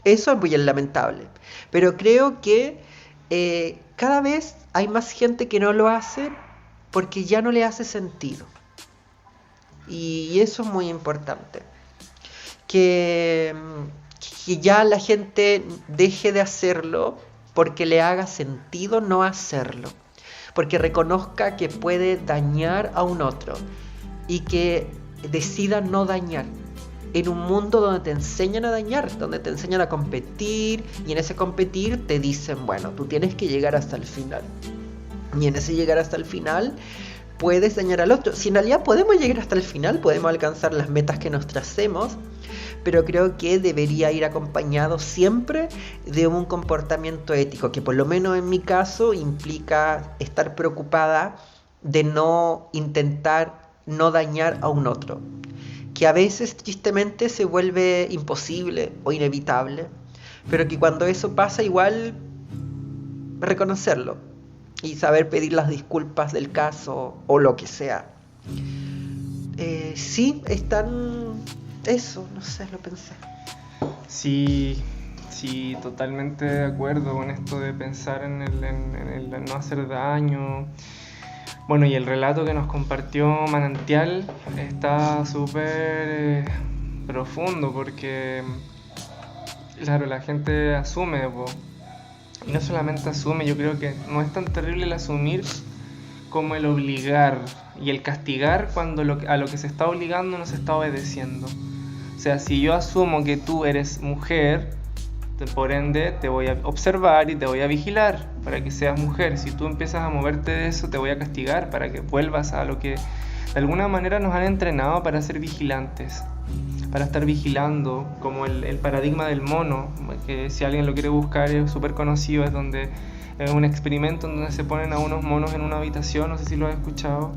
Eso es muy lamentable, pero creo que cada vez hay más gente que no lo hace porque ya no le hace sentido. Y eso es muy importante. Que ya la gente deje de hacerlo porque le haga sentido no hacerlo. Porque reconozca que puede dañar a un otro. Y que decida no dañar. en un mundo donde te enseñan a dañar, donde te enseñan a competir, y en ese competir te dicen, bueno, tú tienes que llegar hasta el final. Y en ese llegar hasta el final puedes dañar al otro. Si en realidad podemos llegar hasta el final, podemos alcanzar las metas que nos tracemos, pero creo que debería ir acompañado siempre de un comportamiento ético, que por lo menos en mi caso implica estar preocupada de no intentar no dañar a un otro, que a veces tristemente se vuelve imposible o inevitable, pero que cuando eso pasa igual reconocerlo y saber pedir las disculpas del caso o lo que sea. Sí, están... Eso, no sé, lo pensé. Sí, totalmente de acuerdo con esto de pensar en el no hacer daño. Bueno, y el relato que nos compartió Manantial está súper profundo porque, claro, la gente asume, po. Y no solamente asume, yo creo que no es tan terrible el asumir como el obligar y el castigar cuando a lo que se está obligando no se está obedeciendo. O sea, si yo asumo que tú eres mujer, por ende te voy a observar y te voy a vigilar para que seas mujer. Si tú empiezas a moverte de eso, te voy a castigar para que vuelvas a lo que de alguna manera nos han entrenado para ser vigilantes, para estar vigilando, como el paradigma del mono, que si alguien lo quiere buscar es súper conocido, es donde es un experimento en donde se ponen a unos monos en una habitación, no sé si lo has escuchado.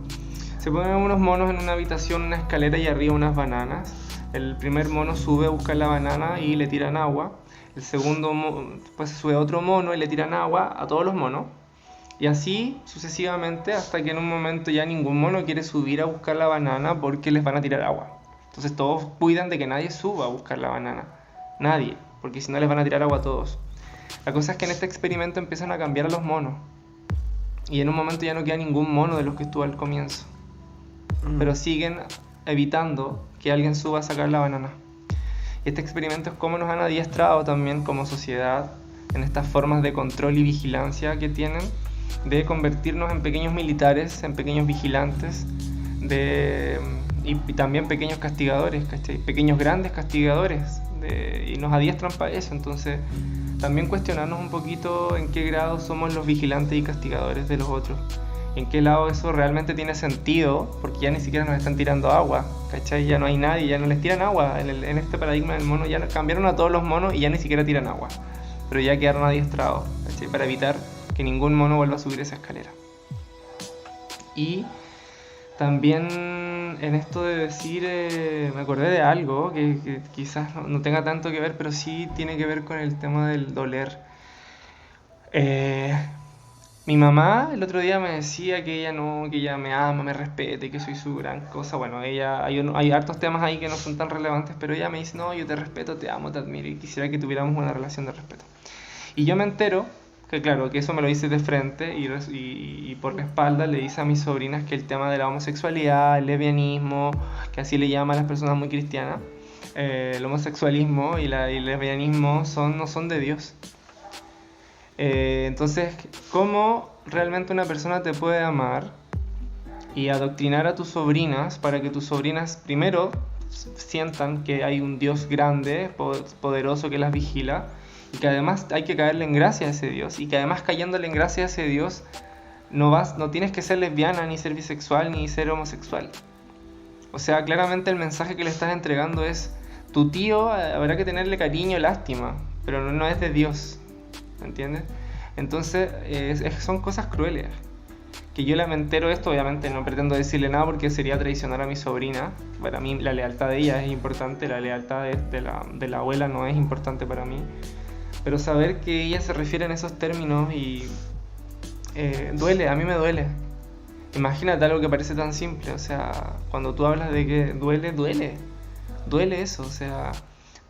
Se ponen a unos monos en una habitación, una escalera y arriba unas bananas. El primer mono sube a buscar la banana y le tiran agua. El segundo, pues sube otro mono y le tiran agua a todos los monos. Y así sucesivamente hasta que en un momento ya ningún mono quiere subir a buscar la banana porque les van a tirar agua. Entonces todos cuidan de que nadie suba a buscar la banana. Nadie, porque si no les van a tirar agua a todos. La cosa es que en este experimento empiezan a cambiar a los monos. Y en un momento ya no queda ningún mono de los que estuvo al comienzo. Pero siguen evitando que alguien suba a sacar la banana. Y este experimento es cómo nos han adiestrado también como sociedad en estas formas de control y vigilancia que tienen, de convertirnos en pequeños militares, en pequeños vigilantes, y también pequeños castigadores, ¿cachai? Pequeños grandes castigadores, y nos adiestran para eso. Entonces también cuestionarnos un poquito en qué grado somos los vigilantes y castigadores de los otros, en qué lado eso realmente tiene sentido, porque ya ni siquiera nos están tirando agua, ¿cachai? Ya no hay nadie, ya no les tiran agua. En este paradigma del mono ya cambiaron a todos los monos y ya ni siquiera tiran agua, pero ya quedaron adiestrados, ¿cachai? Para evitar que ningún mono vuelva a subir esa escalera. Y también en esto de decir, me acordé de algo que quizás no tenga tanto que ver, pero sí tiene que ver con el tema del doler. Mi mamá el otro día me decía que ella me ama, me respete, que soy su gran cosa. Bueno, hay hartos temas ahí que no son tan relevantes, pero ella me dice, no, yo te respeto, te amo, te admiro y quisiera que tuviéramos una relación de respeto. Y yo me entero que claro, que eso me lo dice de frente y por la espalda le dice a mis sobrinas que el tema de la homosexualidad, el lesbianismo, que así le llaman a las personas muy cristianas, el homosexualismo y el lesbianismo no son de Dios. Entonces, ¿cómo realmente una persona te puede amar y adoctrinar a tus sobrinas para que tus sobrinas primero sientan que hay un Dios grande, poderoso que las vigila, y que además hay que caerle en gracia a ese Dios, y que además cayéndole en gracia a ese Dios no tienes que ser lesbiana, ni ser bisexual, ni ser homosexual? O sea, claramente el mensaje que le estás entregando es: tu tío habrá que tenerle cariño, lástima, pero no es de Dios, ¿me entiendes? Entonces son cosas crueles que yo me entero esto. Obviamente no pretendo decirle nada porque sería traicionar a mi sobrina. Para mí la lealtad de ella es importante, la lealtad de la abuela no es importante para mí, pero saber que ella se refiere en esos términos y duele, a mí me duele. Imagínate algo que parece tan simple, o sea, cuando tú hablas de que duele eso. O sea,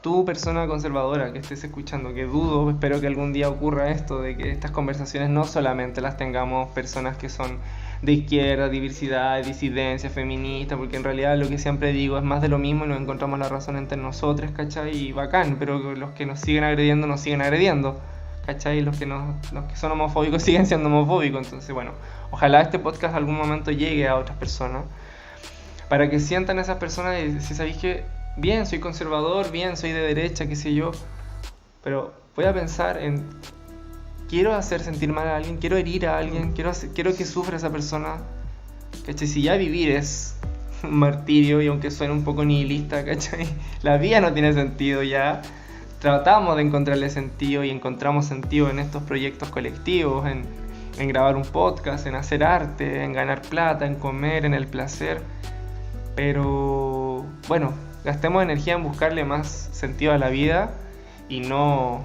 tú, persona conservadora que estés escuchando, que dudo, espero que algún día ocurra esto, de que estas conversaciones no solamente las tengamos personas que son de izquierda, diversidad, disidencia, feminista, porque en realidad lo que siempre digo es más de lo mismo y nos encontramos la razón entre nosotros, ¿cachai? Y bacán, pero los que nos siguen agrediendo, ¿cachai? Los que son homofóbicos siguen siendo homofóbicos. Entonces, bueno, ojalá este podcast algún momento llegue a otras personas para que sientan esas personas y si sabéis que bien, soy conservador, bien, soy de derecha, qué sé yo, pero voy a pensar en, quiero hacer sentir mal a alguien, quiero herir a alguien, quiero que sufra esa persona, ¿cachai? Si ya vivir es un martirio, y aunque suene un poco nihilista, ¿cachai? La vida no tiene sentido ya. Tratamos de encontrarle sentido y encontramos sentido en estos proyectos colectivos, en grabar un podcast, en hacer arte, en ganar plata, en comer, en el placer. Pero bueno, gastemos energía en buscarle más sentido a la vida y no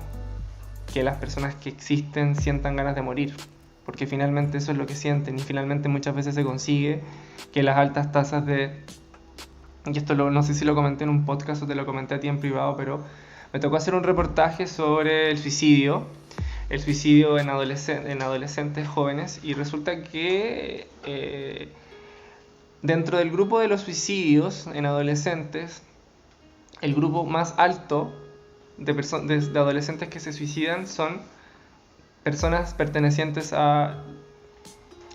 que las personas que existen sientan ganas de morir, porque finalmente eso es lo que sienten, y finalmente muchas veces se consigue que las altas tasas de... Y esto no sé si lo comenté en un podcast o te lo comenté a ti en privado, pero me tocó hacer un reportaje sobre el suicidio en adolescentes jóvenes, y resulta que dentro del grupo de los suicidios en adolescentes, el grupo más alto de adolescentes que se suicidan son personas pertenecientes a,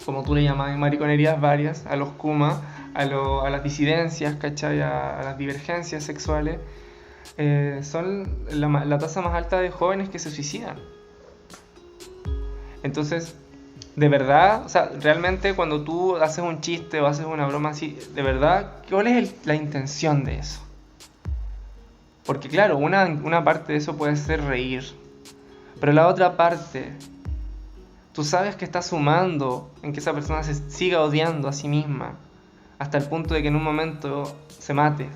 como tú le llamas, mariconerías varias, a los kuma, a las disidencias, ¿cachai? A las divergencias sexuales. Son la tasa más alta de jóvenes que se suicidan. Entonces, de verdad, o sea, realmente cuando tú haces un chiste o haces una broma así, de verdad, ¿cuál es la intención de eso? Porque claro, una parte de eso puede ser reír, pero la otra parte, tú sabes que estás sumando en que esa persona se siga odiando a sí misma, hasta el punto de que en un momento se mate,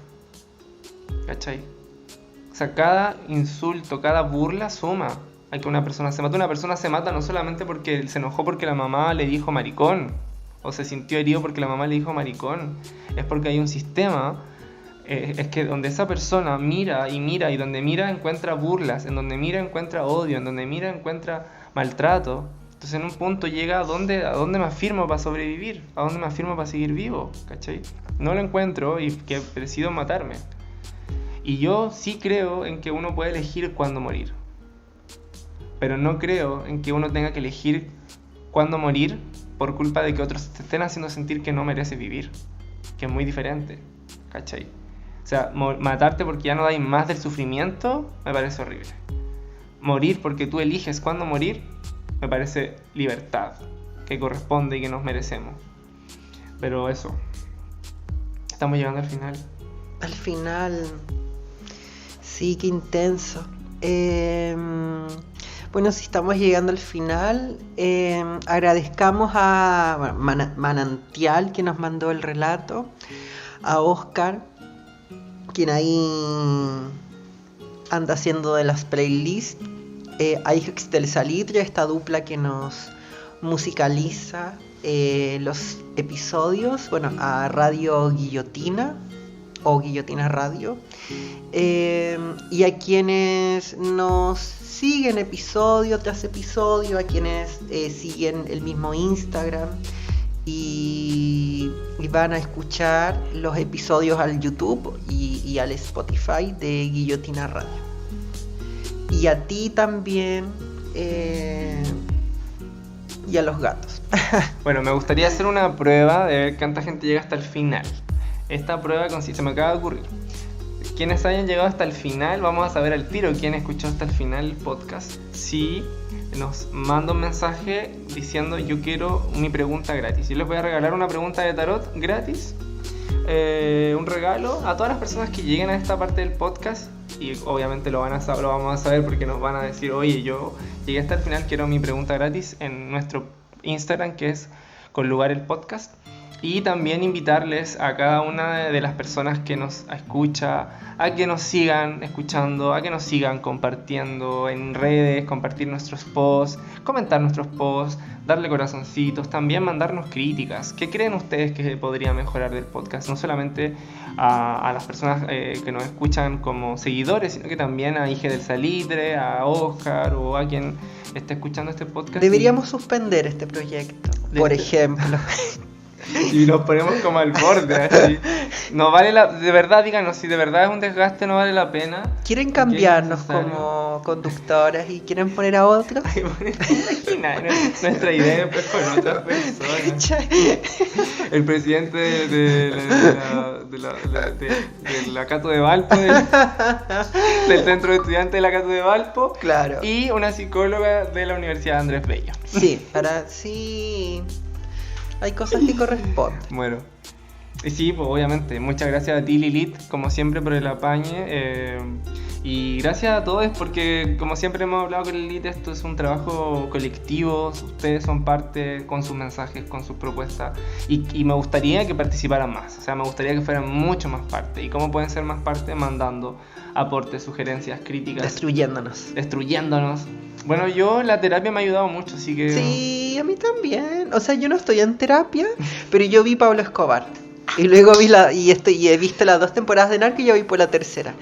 ¿cachai? O sea, cada insulto, cada burla suma a que una persona se mate. Una persona se mata no solamente porque se enojó porque la mamá le dijo maricón, o se sintió herido porque la mamá le dijo maricón, es porque hay un sistema, es que donde esa persona mira, y donde mira encuentra burlas, en donde mira encuentra odio, en donde mira encuentra maltrato. Entonces en un punto llega a dónde me afirmo para sobrevivir, a dónde me afirmo para seguir vivo, ¿cachai? No lo encuentro y que decido matarme. Y yo sí creo en que uno puede elegir cuándo morir, pero no creo en que uno tenga que elegir cuándo morir por culpa de que otros te estén haciendo sentir que no mereces vivir, que es muy diferente, ¿cachai? O sea, matarte porque ya no dais más del sufrimiento me parece horrible. Morir porque tú eliges cuándo morir me parece libertad, que corresponde y que nos merecemos. Pero eso, estamos llegando al final. Al final, sí, qué intenso. Bueno, si estamos llegando al final, agradezcamos a Manantial, que nos mandó el relato, a Oscar, quien ahí anda haciendo de las playlists, a Igex del Salitre, esta dupla que nos musicaliza los episodios, bueno, a Radio Guillotina o Guillotina Radio, y a quienes nos siguen episodio tras episodio, a quienes siguen el mismo Instagram y van a escuchar los episodios al YouTube y al Spotify de Guillotina Radio. Y a ti también, y a los gatos. Bueno, me gustaría hacer una prueba de ver cuánta gente llega hasta el final. Esta prueba consiste, se me acaba de ocurrir, quienes hayan llegado hasta el final, vamos a saber al tiro quién escuchó hasta el final el podcast, si nos manda un mensaje diciendo yo quiero mi pregunta gratis. Yo les voy a regalar una pregunta de tarot gratis, un regalo a todas las personas que lleguen a esta parte del podcast. Y obviamente lo vamos a saber porque nos van a decir, oye, yo llegué hasta el final, quiero mi pregunta gratis en nuestro Instagram, que es Con Lugar el Podcast. Y también invitarles a cada una de las personas que nos escucha a que nos sigan escuchando, a que nos sigan compartiendo en redes, compartir nuestros posts, comentar nuestros posts, darle corazoncitos, también mandarnos críticas. ¿Qué creen ustedes que podría mejorar del podcast? No solamente a las personas que nos escuchan como seguidores, sino que también a Ige del Salitre, a Oscar o a quien esté escuchando este podcast. Deberíamos suspender este proyecto, por ejemplo. Y nos ponemos como al borde, así. No vale de verdad, díganos, si de verdad es un desgaste, no vale la pena. ¿Quieren cambiarnos como conductoras y quieren poner a otros? Imagina, nuestra idea es con otras personas. El presidente de la Cato de Valpo, del centro de estudiantes de la Cato de Valpo. Claro. Y una psicóloga de la Universidad Andrés Bello. Sí, sí. Hay cosas que corresponden. Bueno. Y sí, pues obviamente, muchas gracias a ti, Lilith, como siempre, por el apañe. Y gracias a todos, porque como siempre hemos hablado con Lilith, esto es un trabajo colectivo. Ustedes son parte con sus mensajes, con sus propuestas. Y me gustaría que participaran más. O sea, me gustaría que fueran mucho más parte. ¿Y cómo pueden ser más parte? Mandando aportes, sugerencias, críticas. Destruyéndonos. Bueno, la terapia me ha ayudado mucho, así que... Sí, a mí también. O sea, yo no estoy en terapia, pero yo vi Pablo Escobar. Y luego he visto las 2 temporadas de Narco y yo voy por la tercera.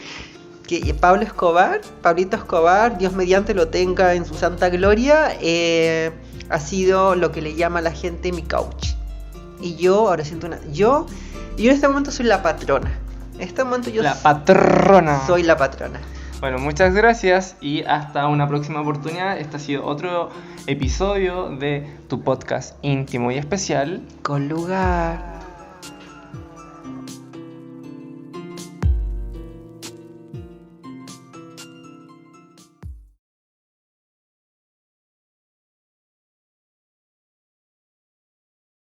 Que Pablito Escobar, Dios mediante lo tenga en su santa gloria, ha sido lo que le llama a la gente mi coach. Y yo ahora siento yo en este momento soy la patrona. En este momento yo la patrona. Soy la patrona. Bueno, muchas gracias y hasta una próxima oportunidad. Este ha sido otro episodio de tu podcast íntimo y especial Con lugar.